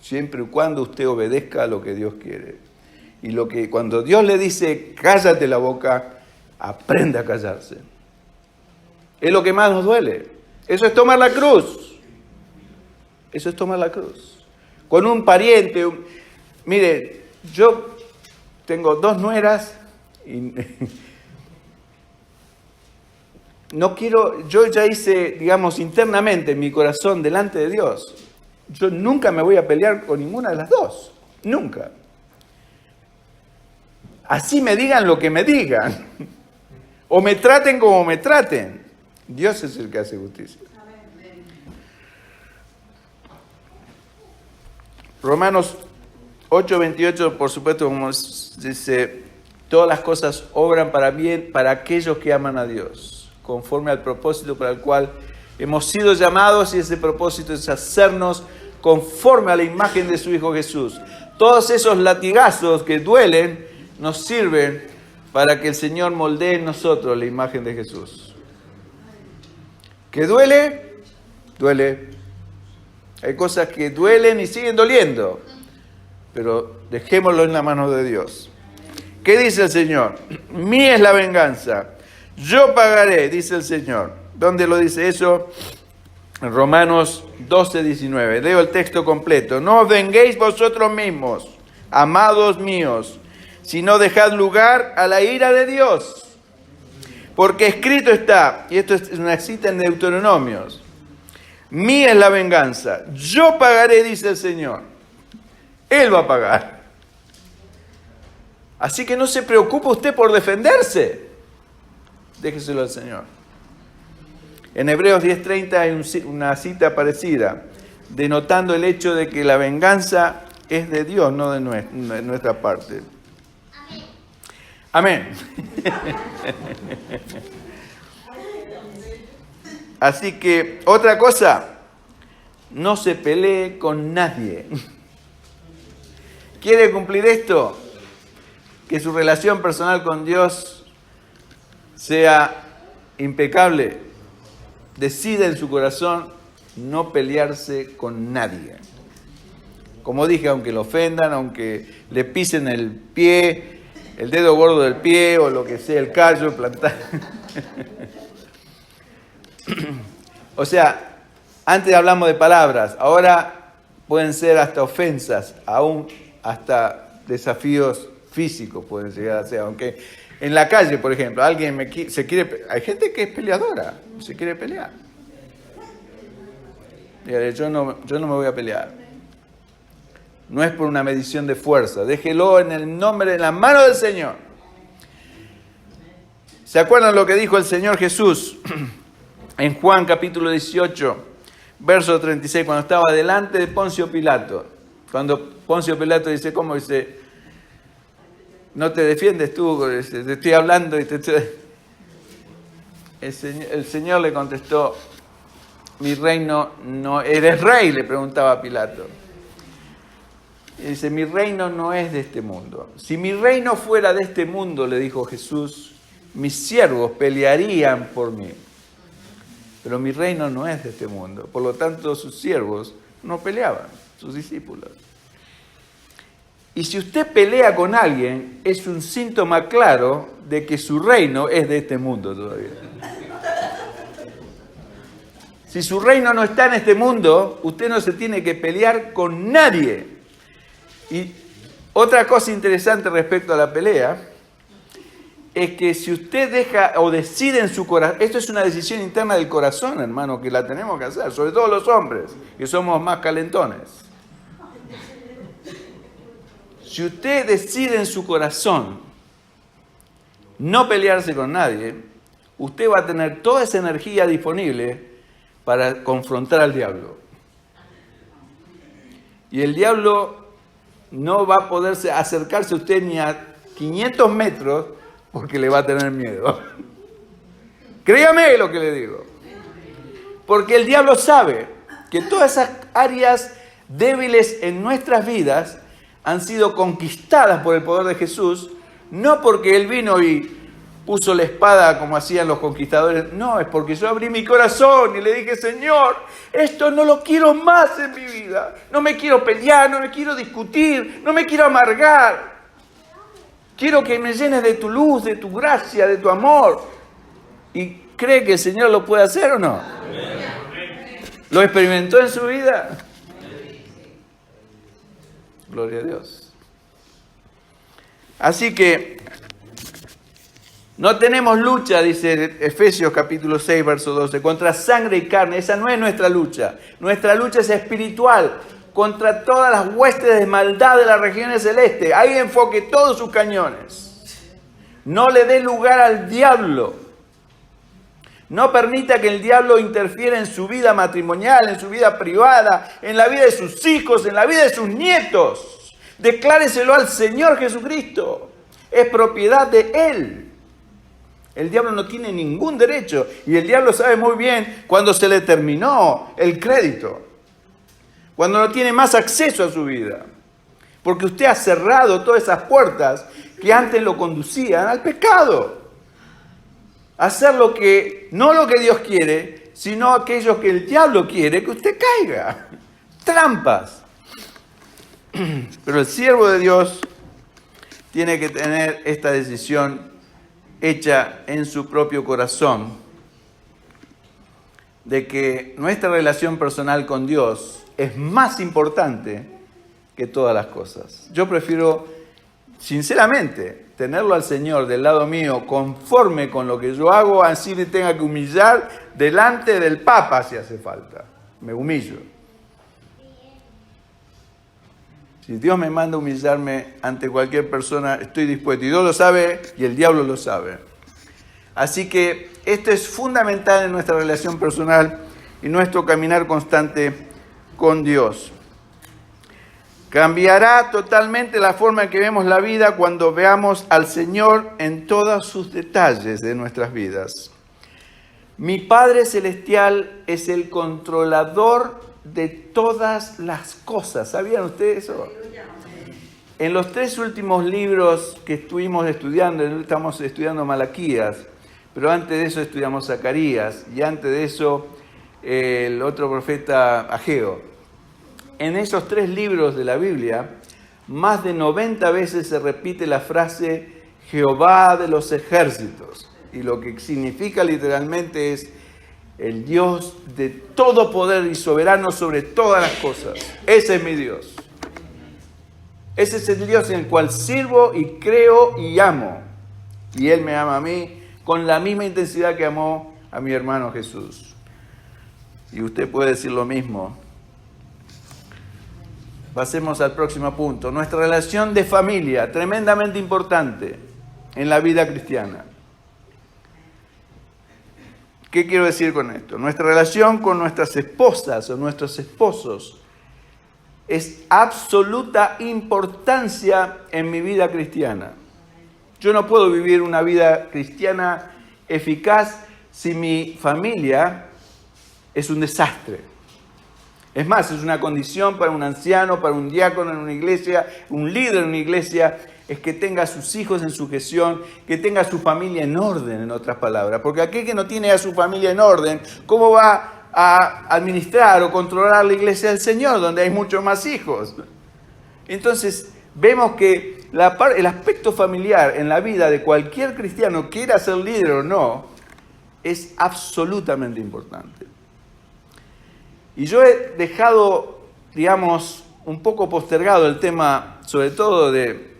Siempre y cuando usted obedezca a lo que Dios quiere. Y cuando Dios le dice, cállate la boca, aprenda a callarse. Es lo que más nos duele. Eso es tomar la cruz. Eso es tomar la cruz. Con un pariente, mire, yo tengo 2 nueras y no quiero, yo ya hice, digamos, internamente en mi corazón delante de Dios, yo nunca me voy a pelear con ninguna de las dos, nunca. Así me digan lo que me digan, o me traten como me traten, Dios es el que hace justicia. Romanos 8:28, por supuesto, como dice, todas las cosas obran para bien para aquellos que aman a Dios, conforme al propósito para el cual hemos sido llamados, y ese propósito es hacernos conforme a la imagen de su Hijo Jesús. Todos esos latigazos que duelen nos sirven para que el Señor moldee en nosotros la imagen de Jesús. ¿Que duele? Duele. Hay cosas que duelen y siguen doliendo, pero dejémoslo en la mano de Dios. ¿Qué dice el Señor? Mía es la venganza, yo pagaré, dice el Señor. ¿Dónde lo dice eso? En Romanos 12:19. Leo el texto completo. No os venguéis vosotros mismos, amados míos, sino dejad lugar a la ira de Dios. Porque escrito está, y esto es una cita en Deuteronomios, mía es la venganza, yo pagaré, dice el Señor. Él va a pagar. Así que no se preocupe usted por defenderse. Déjeselo al Señor. En Hebreos 10:30 hay una cita parecida, denotando el hecho de que la venganza es de Dios, no de nuestra parte. Amén. Así que, otra cosa, no se pelee con nadie. ¿Quiere cumplir esto? Que su relación personal con Dios sea impecable. Decida en su corazón no pelearse con nadie. Como dije, aunque lo ofendan, aunque le pisen el pie, el dedo gordo del pie o lo que sea, el callo, plantar. O sea, antes hablamos de palabras, ahora pueden ser hasta ofensas, aún hasta desafíos físicos pueden llegar a ser. Aunque en la calle, por ejemplo, alguien hay gente que es peleadora, se quiere pelear. Dígale, yo no me voy a pelear. No es por una medición de fuerza. Déjelo en el nombre, en la mano del Señor. ¿Se acuerdan lo que dijo el Señor Jesús en Juan capítulo 18, verso 36, cuando estaba delante de Poncio Pilato? Cuando Poncio Pilato dice, ¿cómo? Dice, ¿no te defiendes tú? Te estoy hablando y El Señor le contestó, mi reino no... ¿Eres rey? Le preguntaba a Pilato. Y dice, mi reino no es de este mundo. Si mi reino fuera de este mundo, le dijo Jesús, mis siervos pelearían por mí. Pero mi reino no es de este mundo. Por lo tanto, sus siervos no peleaban, sus discípulos. Y si usted pelea con alguien, es un síntoma claro de que su reino es de este mundo todavía. Si su reino no está en este mundo, usted no se tiene que pelear con nadie. Y otra cosa interesante respecto a la pelea es que si usted deja o decide en su corazón, esto es una decisión interna del corazón, hermano, que la tenemos que hacer, sobre todo los hombres, que somos más calentones. Si usted decide en su corazón no pelearse con nadie, usted va a tener toda esa energía disponible para confrontar al diablo. Y el diablo no va a poder acercarse a usted ni a 500 metros porque le va a tener miedo. Créame lo que le digo. Porque el diablo sabe que todas esas áreas débiles en nuestras vidas han sido conquistadas por el poder de Jesús, no porque Él vino y puso la espada como hacían los conquistadores, no, es porque yo abrí mi corazón y le dije, Señor, esto no lo quiero más en mi vida, no me quiero pelear, no me quiero discutir, no me quiero amargar, quiero que me llenes de tu luz, de tu gracia, de tu amor. ¿Y cree que el Señor lo puede hacer o no? ¿Lo experimentó en su vida? Gloria a Dios. Así que No tenemos lucha, dice Efesios capítulo 6, verso 12, contra sangre y carne. Esa no es nuestra lucha. Nuestra lucha es espiritual, contra todas las huestes de maldad de las regiones celestes. Ahí enfoque todos sus cañones. No le dé lugar al diablo. No permita que el diablo interfiera en su vida matrimonial, en su vida privada, en la vida de sus hijos, en la vida de sus nietos. Decláreselo al Señor Jesucristo. Es propiedad de Él. El diablo no tiene ningún derecho. Y el diablo sabe muy bien cuando se le terminó el crédito. Cuando no tiene más acceso a su vida. Porque usted ha cerrado todas esas puertas que antes lo conducían al pecado. Hacer no lo que Dios quiere, sino aquello que el diablo quiere que usted caiga. Trampas. Pero el siervo de Dios tiene que tener esta decisión hecha en su propio corazón, de que nuestra relación personal con Dios es más importante que todas las cosas. Yo prefiero, sinceramente, tenerlo al Señor del lado mío, conforme con lo que yo hago, así le tenga que humillar delante del Papa si hace falta. Me humillo. Si Dios me manda a humillarme ante cualquier persona, estoy dispuesto. Y Dios lo sabe y el diablo lo sabe. Así que esto es fundamental en nuestra relación personal y nuestro caminar constante con Dios. Cambiará totalmente la forma en que vemos la vida cuando veamos al Señor en todos sus detalles de nuestras vidas. Mi Padre Celestial es el controlador de todas las cosas. ¿Sabían ustedes eso? En los 3 últimos libros que estuvimos estudiando, estamos estudiando Malaquías, pero antes de eso estudiamos Zacarías y antes de eso el otro profeta Ageo. En esos 3 libros de la Biblia, más de 90 veces se repite la frase Jehová de los ejércitos. Y lo que significa literalmente es el Dios de todo poder y soberano sobre todas las cosas. Ese es mi Dios. Ese es el Dios en el cual sirvo y creo y amo. Y Él me ama a mí con la misma intensidad que amó a mi hermano Jesús. Y usted puede decir lo mismo. Pasemos al próximo punto. Nuestra relación de familia, tremendamente importante en la vida cristiana. ¿Qué quiero decir con esto? Nuestra relación con nuestras esposas o nuestros esposos es absoluta importancia en mi vida cristiana. Yo no puedo vivir una vida cristiana eficaz si mi familia es un desastre. Es más, es una condición para un anciano, para un diácono en una iglesia, un líder en una iglesia, es que tenga a sus hijos en sujeción, que tenga a su familia en orden, en otras palabras. Porque aquel que no tiene a su familia en orden, ¿cómo va a administrar o controlar la iglesia del Señor, donde hay muchos más hijos? Entonces, vemos que el aspecto familiar en la vida de cualquier cristiano, quiera ser líder o no, es absolutamente importante. Y yo he dejado, digamos, un poco postergado el tema, sobre todo de,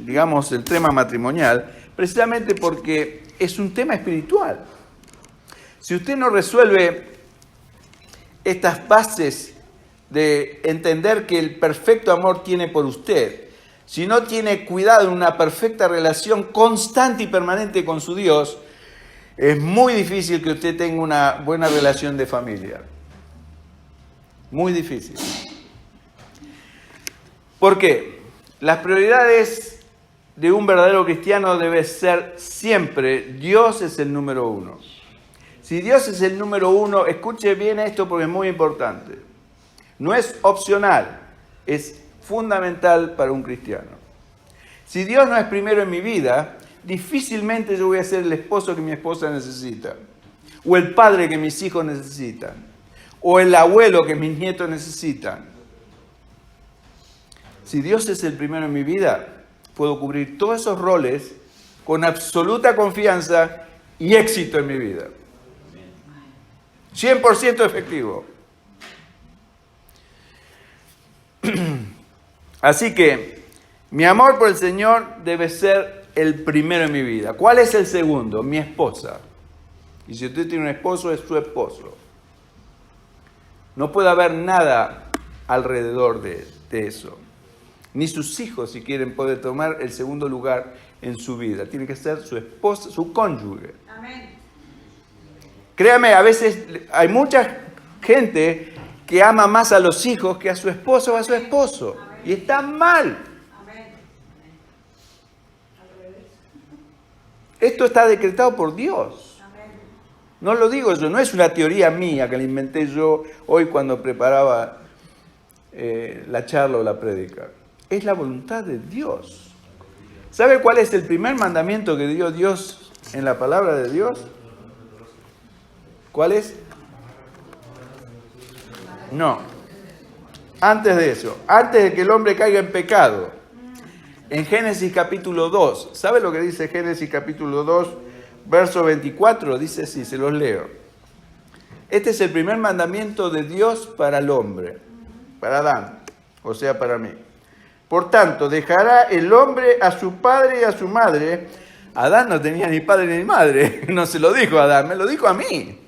digamos, el tema matrimonial, precisamente porque es un tema espiritual. Si usted no resuelve estas bases de entender que el perfecto amor tiene por usted, si no tiene cuidado en una perfecta relación constante y permanente con su Dios, es muy difícil que usted tenga una buena relación de familia. Muy difícil. ¿Por qué? Las prioridades de un verdadero cristiano deben ser siempre, Dios es el número 1. Si Dios es el número 1, escuche bien esto porque es muy importante. No es opcional, es fundamental para un cristiano. Si Dios no es primero en mi vida, difícilmente yo voy a ser el esposo que mi esposa necesita, o el padre que mis hijos necesitan, o el abuelo que mis nietos necesitan. Si Dios es el primero en mi vida, puedo cubrir todos esos roles con absoluta confianza y éxito en mi vida. 100% efectivo. Así que mi amor por el Señor debe ser el primero en mi vida. ¿Cuál es el segundo? Mi esposa. Y si usted tiene un esposo, es su esposo. No puede haber nada alrededor de eso. Ni sus hijos, si quieren, pueden tomar el segundo lugar en su vida. Tiene que ser su esposa, su cónyuge. Amén. Créame, a veces hay mucha gente que ama más a los hijos que a su esposo o a su esposo. Y está mal. Amén. Esto está decretado por Dios. Amén. No lo digo yo, no es una teoría mía que la inventé yo hoy cuando preparaba la charla o la prédica. Es la voluntad de Dios. ¿Sabe cuál es el primer mandamiento que dio Dios en la palabra de Dios? ¿Cuál es? No. Antes de eso, antes de que el hombre caiga en pecado, en Génesis capítulo 2, ¿sabe lo que dice Génesis capítulo 2, verso 24? Dice así, se los leo. Este es el primer mandamiento de Dios para el hombre, para Adán, o sea, para mí. Por tanto, dejará el hombre a su padre y a su madre. Adán no tenía ni padre ni madre, no se lo dijo a Adán, me lo dijo a mí.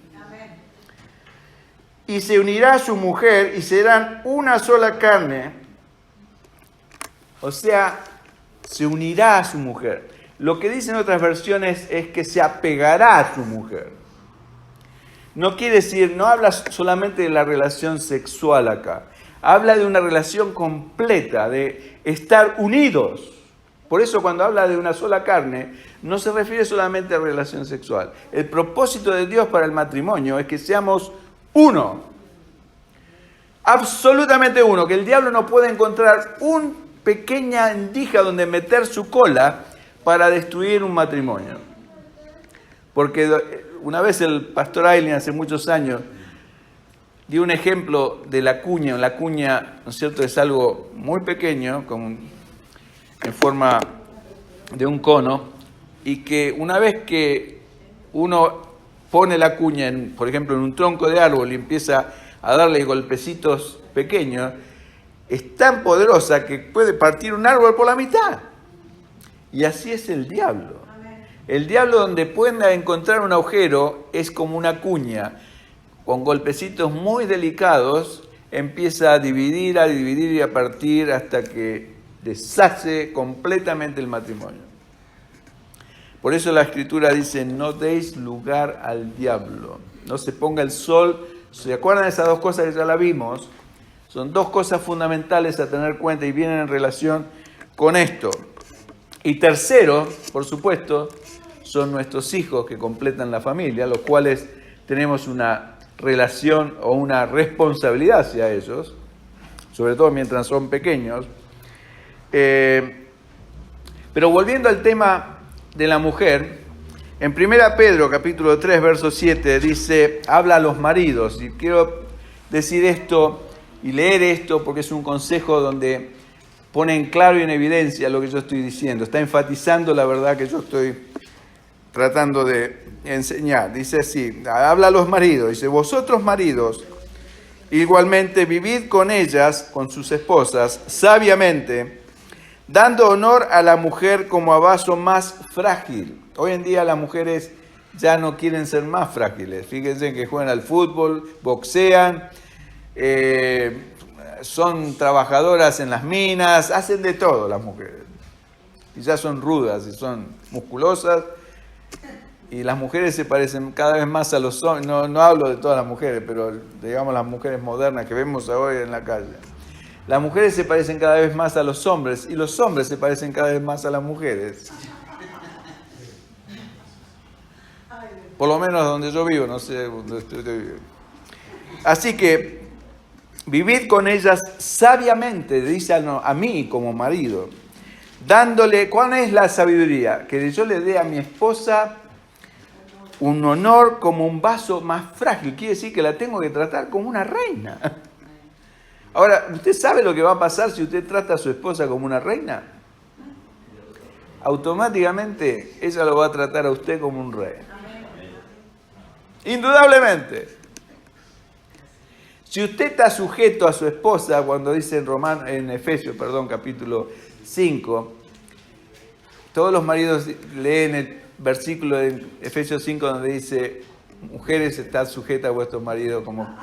Y se unirá a su mujer y serán una sola carne. O sea, se unirá a su mujer. Lo que dicen otras versiones es que se apegará a su mujer. No quiere decir, no habla solamente de la relación sexual acá. Habla de una relación completa, de estar unidos. Por eso cuando habla de una sola carne, no se refiere solamente a relación sexual. El propósito de Dios para el matrimonio es que seamos uno. Absolutamente uno. Que el diablo no puede encontrar una pequeña endija donde meter su cola para destruir un matrimonio. Porque una vez el pastor Aileen, hace muchos años, dio un ejemplo de la cuña. La cuña, ¿no es cierto?, es algo muy pequeño, como en forma de un cono, y que una vez que uno pone la cuña, por ejemplo, en un tronco de árbol y empieza a darle golpecitos pequeños, es tan poderosa que puede partir un árbol por la mitad. Y así es el diablo. El diablo, donde pueda encontrar un agujero, es como una cuña. Con golpecitos muy delicados, empieza a dividir y a partir hasta que deshace completamente el matrimonio. Por eso la Escritura dice, no deis lugar al diablo. No se ponga el sol. ¿Se acuerdan de esas dos cosas que ya la vimos? Son dos cosas fundamentales a tener en cuenta y vienen en relación con esto. Y tercero, por supuesto, son nuestros hijos que completan la familia, los cuales tenemos una relación o una responsabilidad hacia ellos, sobre todo mientras son pequeños. Pero volviendo al tema de la mujer, en 1 Pedro capítulo 3, verso 7, dice, habla a los maridos, y quiero decir esto y leer esto porque es un consejo donde pone en claro y en evidencia lo que yo estoy diciendo, está enfatizando la verdad que yo estoy tratando de enseñar. Dice así, habla a los maridos, dice, vosotros maridos, igualmente vivid con ellas, con sus esposas, sabiamente, dando honor a la mujer como a vaso más frágil. Hoy en día las mujeres ya no quieren ser más frágiles. Fíjense que juegan al fútbol, boxean, son trabajadoras en las minas, hacen de todo las mujeres. Y ya son rudas y son musculosas. Y las mujeres se parecen cada vez más a los hombres. No hablo de todas las mujeres, pero digamos las mujeres modernas que vemos ahora en la calle. Las mujeres se parecen cada vez más a los hombres y los hombres se parecen cada vez más a las mujeres. Por lo menos donde yo vivo, no sé dónde estoy viviendo. Así que vivid con ellas sabiamente, dice a mí como marido, dándole, ¿cuál es la sabiduría? Que yo le dé a mi esposa un honor como un vaso más frágil. Quiere decir que la tengo que tratar como una reina. Ahora, ¿usted sabe lo que va a pasar si usted trata a su esposa como una reina? Automáticamente ella lo va a tratar a usted como un rey. Indudablemente. Si usted está sujeto a su esposa, cuando dice en Efesios, capítulo 5, todos los maridos leen el versículo de Efesios 5 donde dice, mujeres, estad sujetas a vuestros maridos como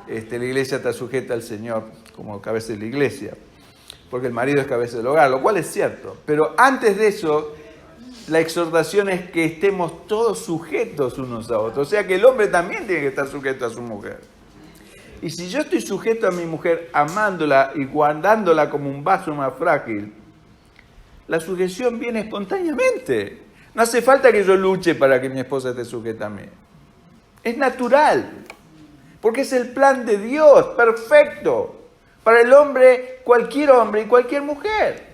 la iglesia está sujeta al Señor como cabeza de la iglesia, porque el marido es cabeza del hogar, lo cual es cierto. Pero antes de eso, la exhortación es que estemos todos sujetos unos a otros. O sea que el hombre también tiene que estar sujeto a su mujer. Y si yo estoy sujeto a mi mujer, amándola y guardándola como un vaso más frágil, la sujeción viene espontáneamente. No hace falta que yo luche para que mi esposa esté sujeta a mí. Es natural. Porque es el plan de Dios, perfecto. Para el hombre y cualquier mujer.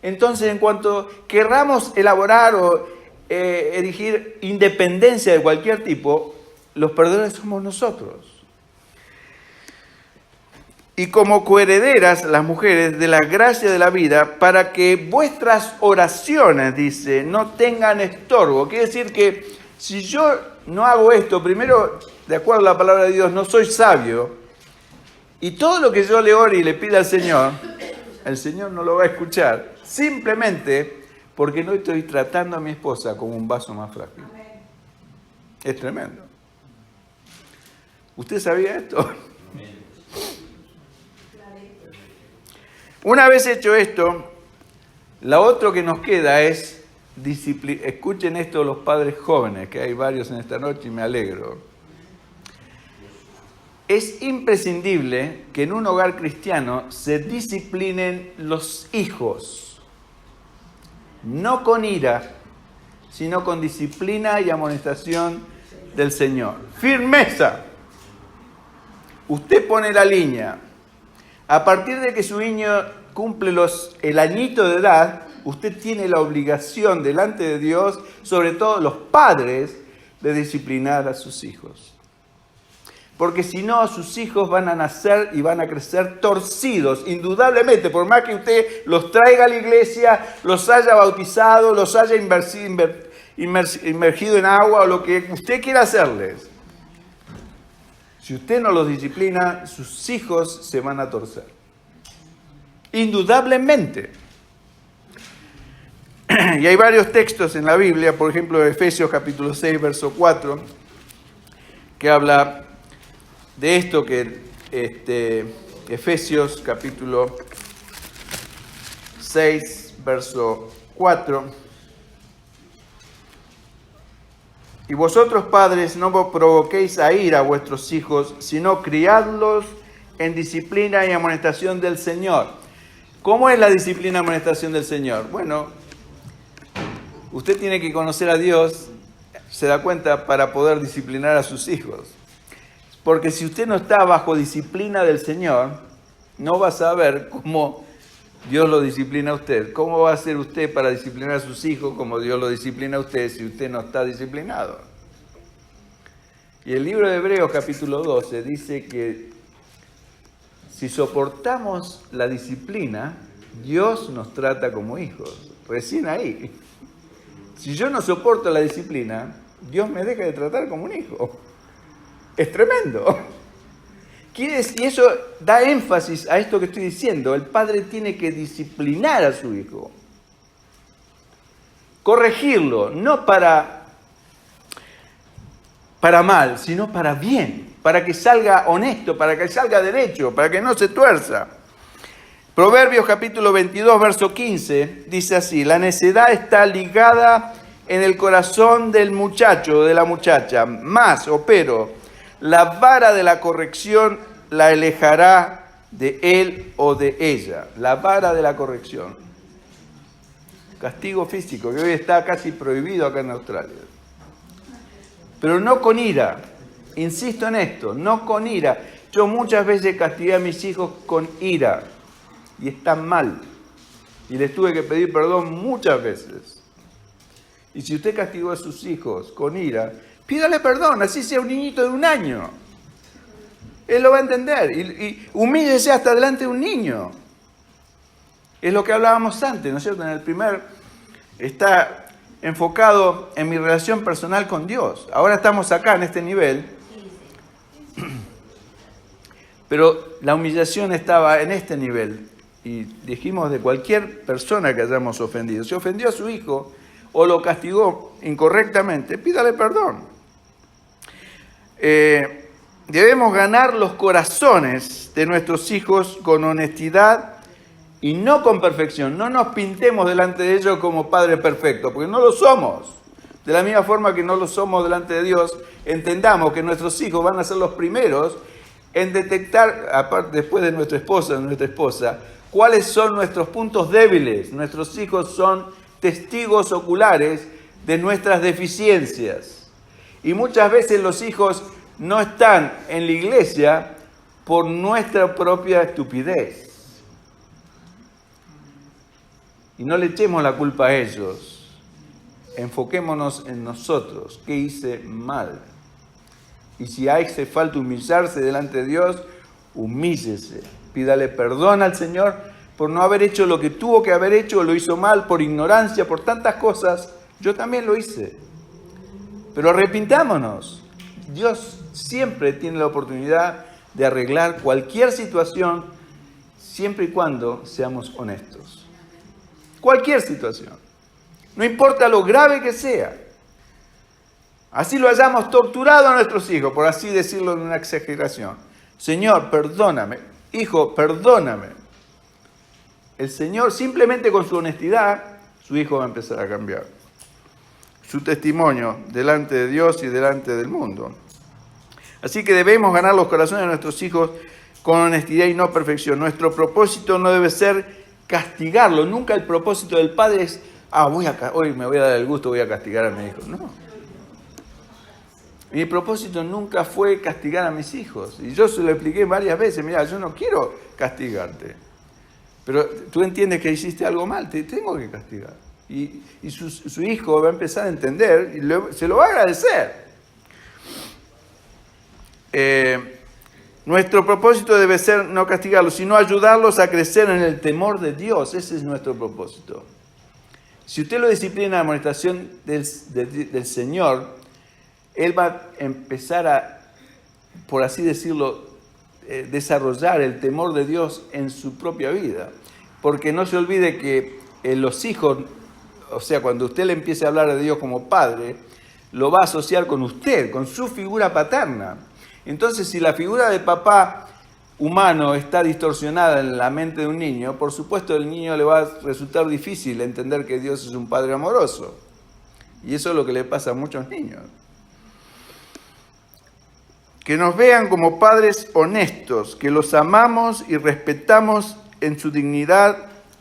Entonces, en cuanto querramos elaborar o erigir independencia de cualquier tipo, los perdedores somos nosotros. Y como coherederas, las mujeres, de la gracia de la vida, para que vuestras oraciones, dice, no tengan estorbo. Quiere decir que si yo no hago esto, primero, de acuerdo a la palabra de Dios, no soy sabio, y todo lo que yo le ore y le pida al Señor, el Señor no lo va a escuchar, simplemente porque no estoy tratando a mi esposa como un vaso más frágil. Es tremendo. ¿Usted sabía esto? Una vez hecho esto, lo otro que nos queda es disciplina. Escuchen esto los padres jóvenes, que hay varios en esta noche y me alegro. Es imprescindible que en un hogar cristiano se disciplinen los hijos, no con ira, sino con disciplina y amonestación del Señor. ¡Firmeza! Usted pone la línea. A partir de que su niño cumple el añito de edad, usted tiene la obligación delante de Dios, sobre todo los padres, de disciplinar a sus hijos. Porque si no, sus hijos van a nacer y van a crecer torcidos, indudablemente, por más que usted los traiga a la iglesia, los haya bautizado, los haya inmergido en agua o lo que usted quiera hacerles. Si usted no los disciplina, sus hijos se van a torcer. Indudablemente. Y hay varios textos en la Biblia, por ejemplo, Efesios capítulo 6, verso 4, que habla de esto, que Efesios capítulo 6, verso 4. Y vosotros, padres, no provoquéis a ira a vuestros hijos, sino criadlos en disciplina y amonestación del Señor. ¿Cómo es la disciplina y amonestación del Señor? Bueno, usted tiene que conocer a Dios, se da cuenta, para poder disciplinar a sus hijos. Porque si usted no está bajo disciplina del Señor, no va a saber cómo Dios lo disciplina a usted. ¿Cómo va a hacer usted para disciplinar a sus hijos como Dios lo disciplina a usted si usted no está disciplinado? Y el libro de Hebreos capítulo 12 dice que si soportamos la disciplina, Dios nos trata como hijos. Recién ahí. Si yo no soporto la disciplina, Dios me deja de tratar como un hijo. Es tremendo. Y eso da énfasis a esto que estoy diciendo. El padre tiene que disciplinar a su hijo. Corregirlo, no para mal, sino para bien. Para que salga honesto, para que salga derecho, para que no se tuerza. Proverbios capítulo 22, verso 15, dice así: la necedad está ligada en el corazón del muchacho o de la muchacha, pero la vara de la corrección la alejará de él o de ella. La vara de la corrección. Castigo físico, que hoy está casi prohibido acá en Australia. Pero no con ira. Insisto en esto, no con ira. Yo muchas veces castigué a mis hijos con ira. Y están mal. Y les tuve que pedir perdón muchas veces. Y si usted castigó a sus hijos con ira, pídale perdón, así sea un niñito de 1 año. Él lo va a entender. Y humíllese hasta delante de un niño. Es lo que hablábamos antes, ¿no es cierto? En el primer está enfocado en mi relación personal con Dios. Ahora estamos acá en este nivel. Pero la humillación estaba en este nivel. y dijimos de cualquier persona que hayamos ofendido, si ofendió a su hijo o lo castigó incorrectamente, pídale perdón. Debemos ganar los corazones de nuestros hijos con honestidad y no con perfección. No nos pintemos delante de ellos como padres perfectos, porque no lo somos. De la misma forma que no lo somos delante de Dios, entendamos que nuestros hijos van a ser los primeros en detectar, aparte, después de nuestra esposa, cuáles son nuestros puntos débiles. Nuestros hijos son testigos oculares de nuestras deficiencias. Y muchas veces los hijos no están en la iglesia por nuestra propia estupidez. Y no le echemos la culpa a ellos. Enfoquémonos en nosotros. ¿Qué hice mal? Y si hace falta humillarse delante de Dios, humíllese. Pídale perdón al Señor por no haber hecho lo que tuvo que haber hecho, lo hizo mal, por ignorancia, por tantas cosas. Yo también lo hice. Pero arrepintámonos. Dios siempre tiene la oportunidad de arreglar cualquier situación, siempre y cuando seamos honestos. Cualquier situación. No importa lo grave que sea. Así lo hayamos torturado a nuestros hijos, por así decirlo en una exageración. Señor, perdóname. Hijo, perdóname. El Señor, simplemente con su honestidad, su hijo va a empezar a cambiar. Su testimonio delante de Dios y delante del mundo. Así que debemos ganar los corazones de nuestros hijos con honestidad y no perfección. Nuestro propósito no debe ser castigarlo. Nunca el propósito del padre es, hoy me voy a dar el gusto, voy a castigar a mi hijo. No. Mi propósito nunca fue castigar a mis hijos. Y yo se lo expliqué varias veces. Mira, yo no quiero castigarte. Pero tú entiendes que hiciste algo mal, te tengo que castigar. Y su hijo va a empezar a entender y se lo va a agradecer. Nuestro propósito debe ser no castigarlos, sino ayudarlos a crecer en el temor de Dios. Ese es nuestro propósito. Si usted lo disciplina en la amonestación del Señor, Él va a empezar a, por así decirlo, desarrollar el temor de Dios en su propia vida. Porque no se olvide que los hijos, o sea, cuando usted le empiece a hablar de Dios como padre, lo va a asociar con usted, con su figura paterna. Entonces, si la figura de papá humano está distorsionada en la mente de un niño, por supuesto al niño le va a resultar difícil entender que Dios es un padre amoroso. Y eso es lo que le pasa a muchos niños. Que nos vean como padres honestos, que los amamos y respetamos en su dignidad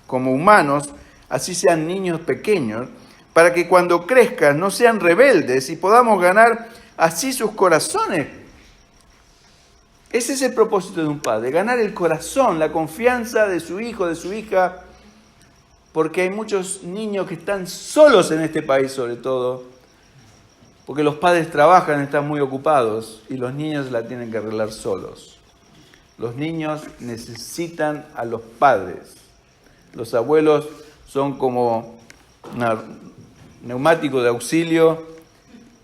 como humanos, así sean niños pequeños, para que cuando crezcan no sean rebeldes y podamos ganar así sus corazones. Ese es el propósito de un padre, ganar el corazón, la confianza de su hijo, de su hija, porque hay muchos niños que están solos en este país sobre todo, porque los padres trabajan, están muy ocupados y los niños la tienen que arreglar solos. Los niños necesitan a los padres. Los abuelos son como un neumático de auxilio.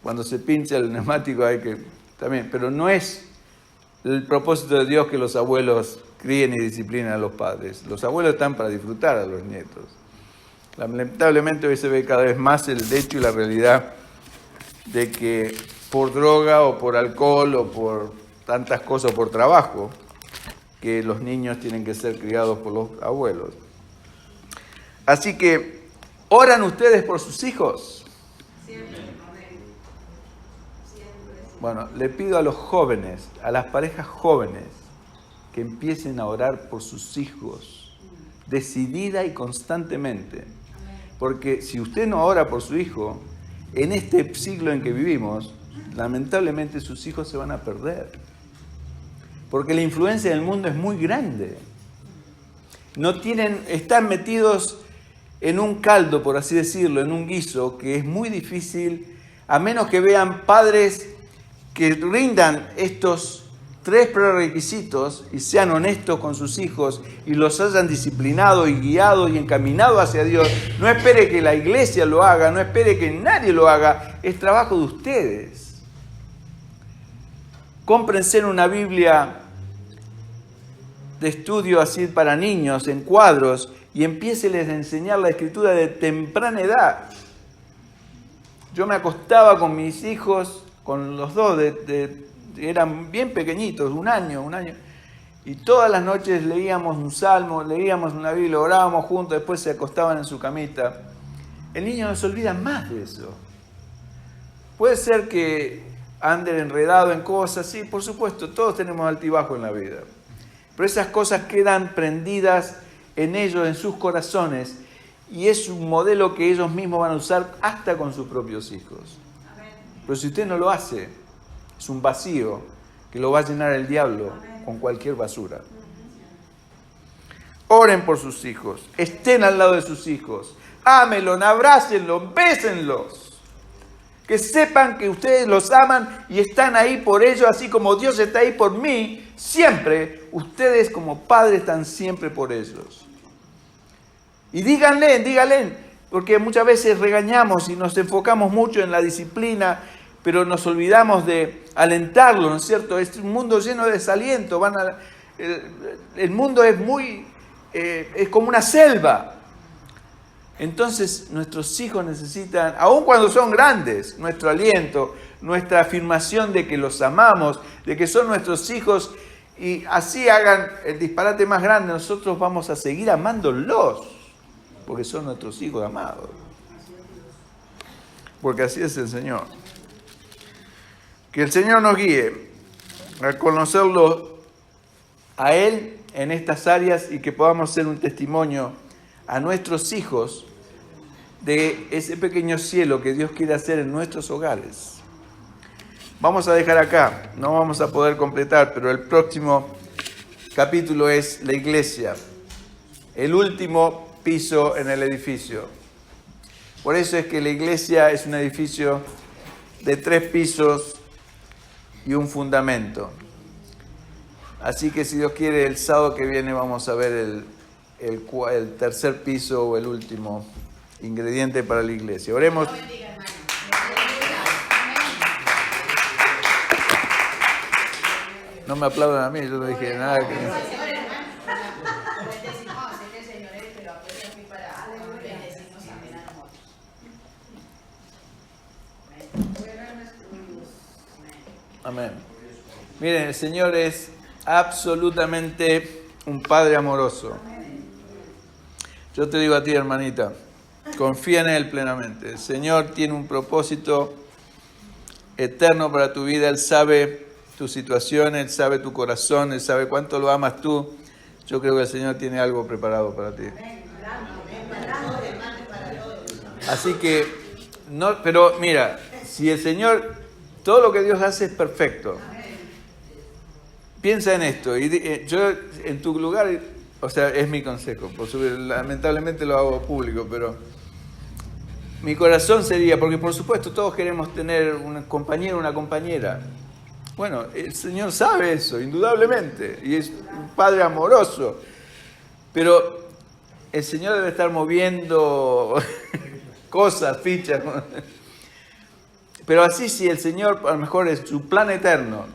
Cuando se pincha el neumático hay que también, pero no es el propósito de Dios que los abuelos críen y disciplinen a los padres. Los abuelos están para disfrutar a los nietos. Lamentablemente hoy se ve cada vez más el hecho y la realidad de que por droga o por alcohol o por tantas cosas, por trabajo, que los niños tienen que ser criados por los abuelos. Así que, ¿oran ustedes por sus hijos? Siempre. Bueno, le pido a los jóvenes, a las parejas jóvenes, que empiecen a orar por sus hijos, decidida y constantemente. Porque si usted no ora por su hijo, en este siglo en que vivimos, lamentablemente sus hijos se van a perder. Porque la influencia del mundo es muy grande. Están metidos en un caldo, por así decirlo, en un guiso, que es muy difícil, a menos que vean padres que rindan estos 3 prerequisitos y sean honestos con sus hijos y los hayan disciplinado y guiado y encaminado hacia Dios. No espere que la iglesia lo haga, no espere que nadie lo haga, es trabajo de ustedes. Cómprense una Biblia de estudio así para niños, en cuadros, y empiéceles a enseñar la escritura de temprana edad. Yo me acostaba con mis hijos, con los dos, eran bien pequeñitos, un año, y todas las noches leíamos un salmo, leíamos una Biblia, orábamos juntos, después se acostaban en su camita. El niño no se olvida más de eso. Puede ser que anden enredado en cosas, sí, por supuesto, todos tenemos altibajo en la vida. Pero esas cosas quedan prendidas en ellos, en sus corazones, y es un modelo que ellos mismos van a usar hasta con sus propios hijos. Pero si usted no lo hace, es un vacío que lo va a llenar el diablo con cualquier basura. Oren por sus hijos, estén al lado de sus hijos, ámenlos, abrácenlos, bésenlos. Que sepan que ustedes los aman y están ahí por ellos, así como Dios está ahí por mí, siempre. Ustedes como padres están siempre por ellos. Y díganle, porque muchas veces regañamos y nos enfocamos mucho en la disciplina, pero nos olvidamos de alentarlo, ¿no es cierto? Es un mundo lleno de desaliento. El mundo es es como una selva. Entonces nuestros hijos necesitan, aun cuando son grandes, nuestro aliento, nuestra afirmación de que los amamos, de que son nuestros hijos, y así hagan el disparate más grande, nosotros vamos a seguir amándolos, porque son nuestros hijos amados. Porque así es el Señor. Que el Señor nos guíe a conocerlo a Él en estas áreas y que podamos ser un testimonio a nuestros hijos de ese pequeño cielo que Dios quiere hacer en nuestros hogares. Vamos a dejar acá, no vamos a poder completar, pero el próximo capítulo es la iglesia, el último piso en el edificio. Por eso es que la iglesia es un edificio de 3 pisos y un fundamento. Así que si Dios quiere, el sábado que viene vamos a ver el tercer piso o el último ingrediente para la iglesia. Oremos. No me aplaudan a mí, yo no dije nada. Amén. Miren, el Señor es absolutamente un Padre amoroso. Yo te digo a ti, hermanita, confía en Él plenamente. El Señor tiene un propósito eterno para tu vida. Él sabe tu situación, Él sabe tu corazón, Él sabe cuánto lo amas tú. Yo creo que el Señor tiene algo preparado para ti. Así que, no, pero mira, si el Señor, todo lo que Dios hace es perfecto. Piensa en esto, y yo en tu lugar, o sea, es mi consejo, lamentablemente lo hago público, pero mi corazón sería, porque por supuesto todos queremos tener un compañero, una compañera. Bueno, el Señor sabe eso, indudablemente, y es un Padre amoroso, pero el Señor debe estar moviendo cosas, fichas. Pero así, si el Señor, a lo mejor es su plan eterno,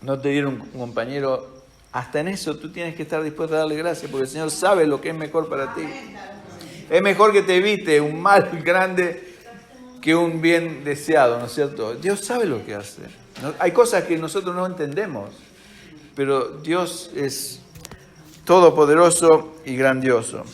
no te dieron un compañero, hasta en eso tú tienes que estar dispuesto a darle gracias, porque el Señor sabe lo que es mejor para ti. Es mejor que te evite un mal grande que un bien deseado, ¿no es cierto? Dios sabe lo que hace. Hay cosas que nosotros no entendemos, pero Dios es todopoderoso y grandioso.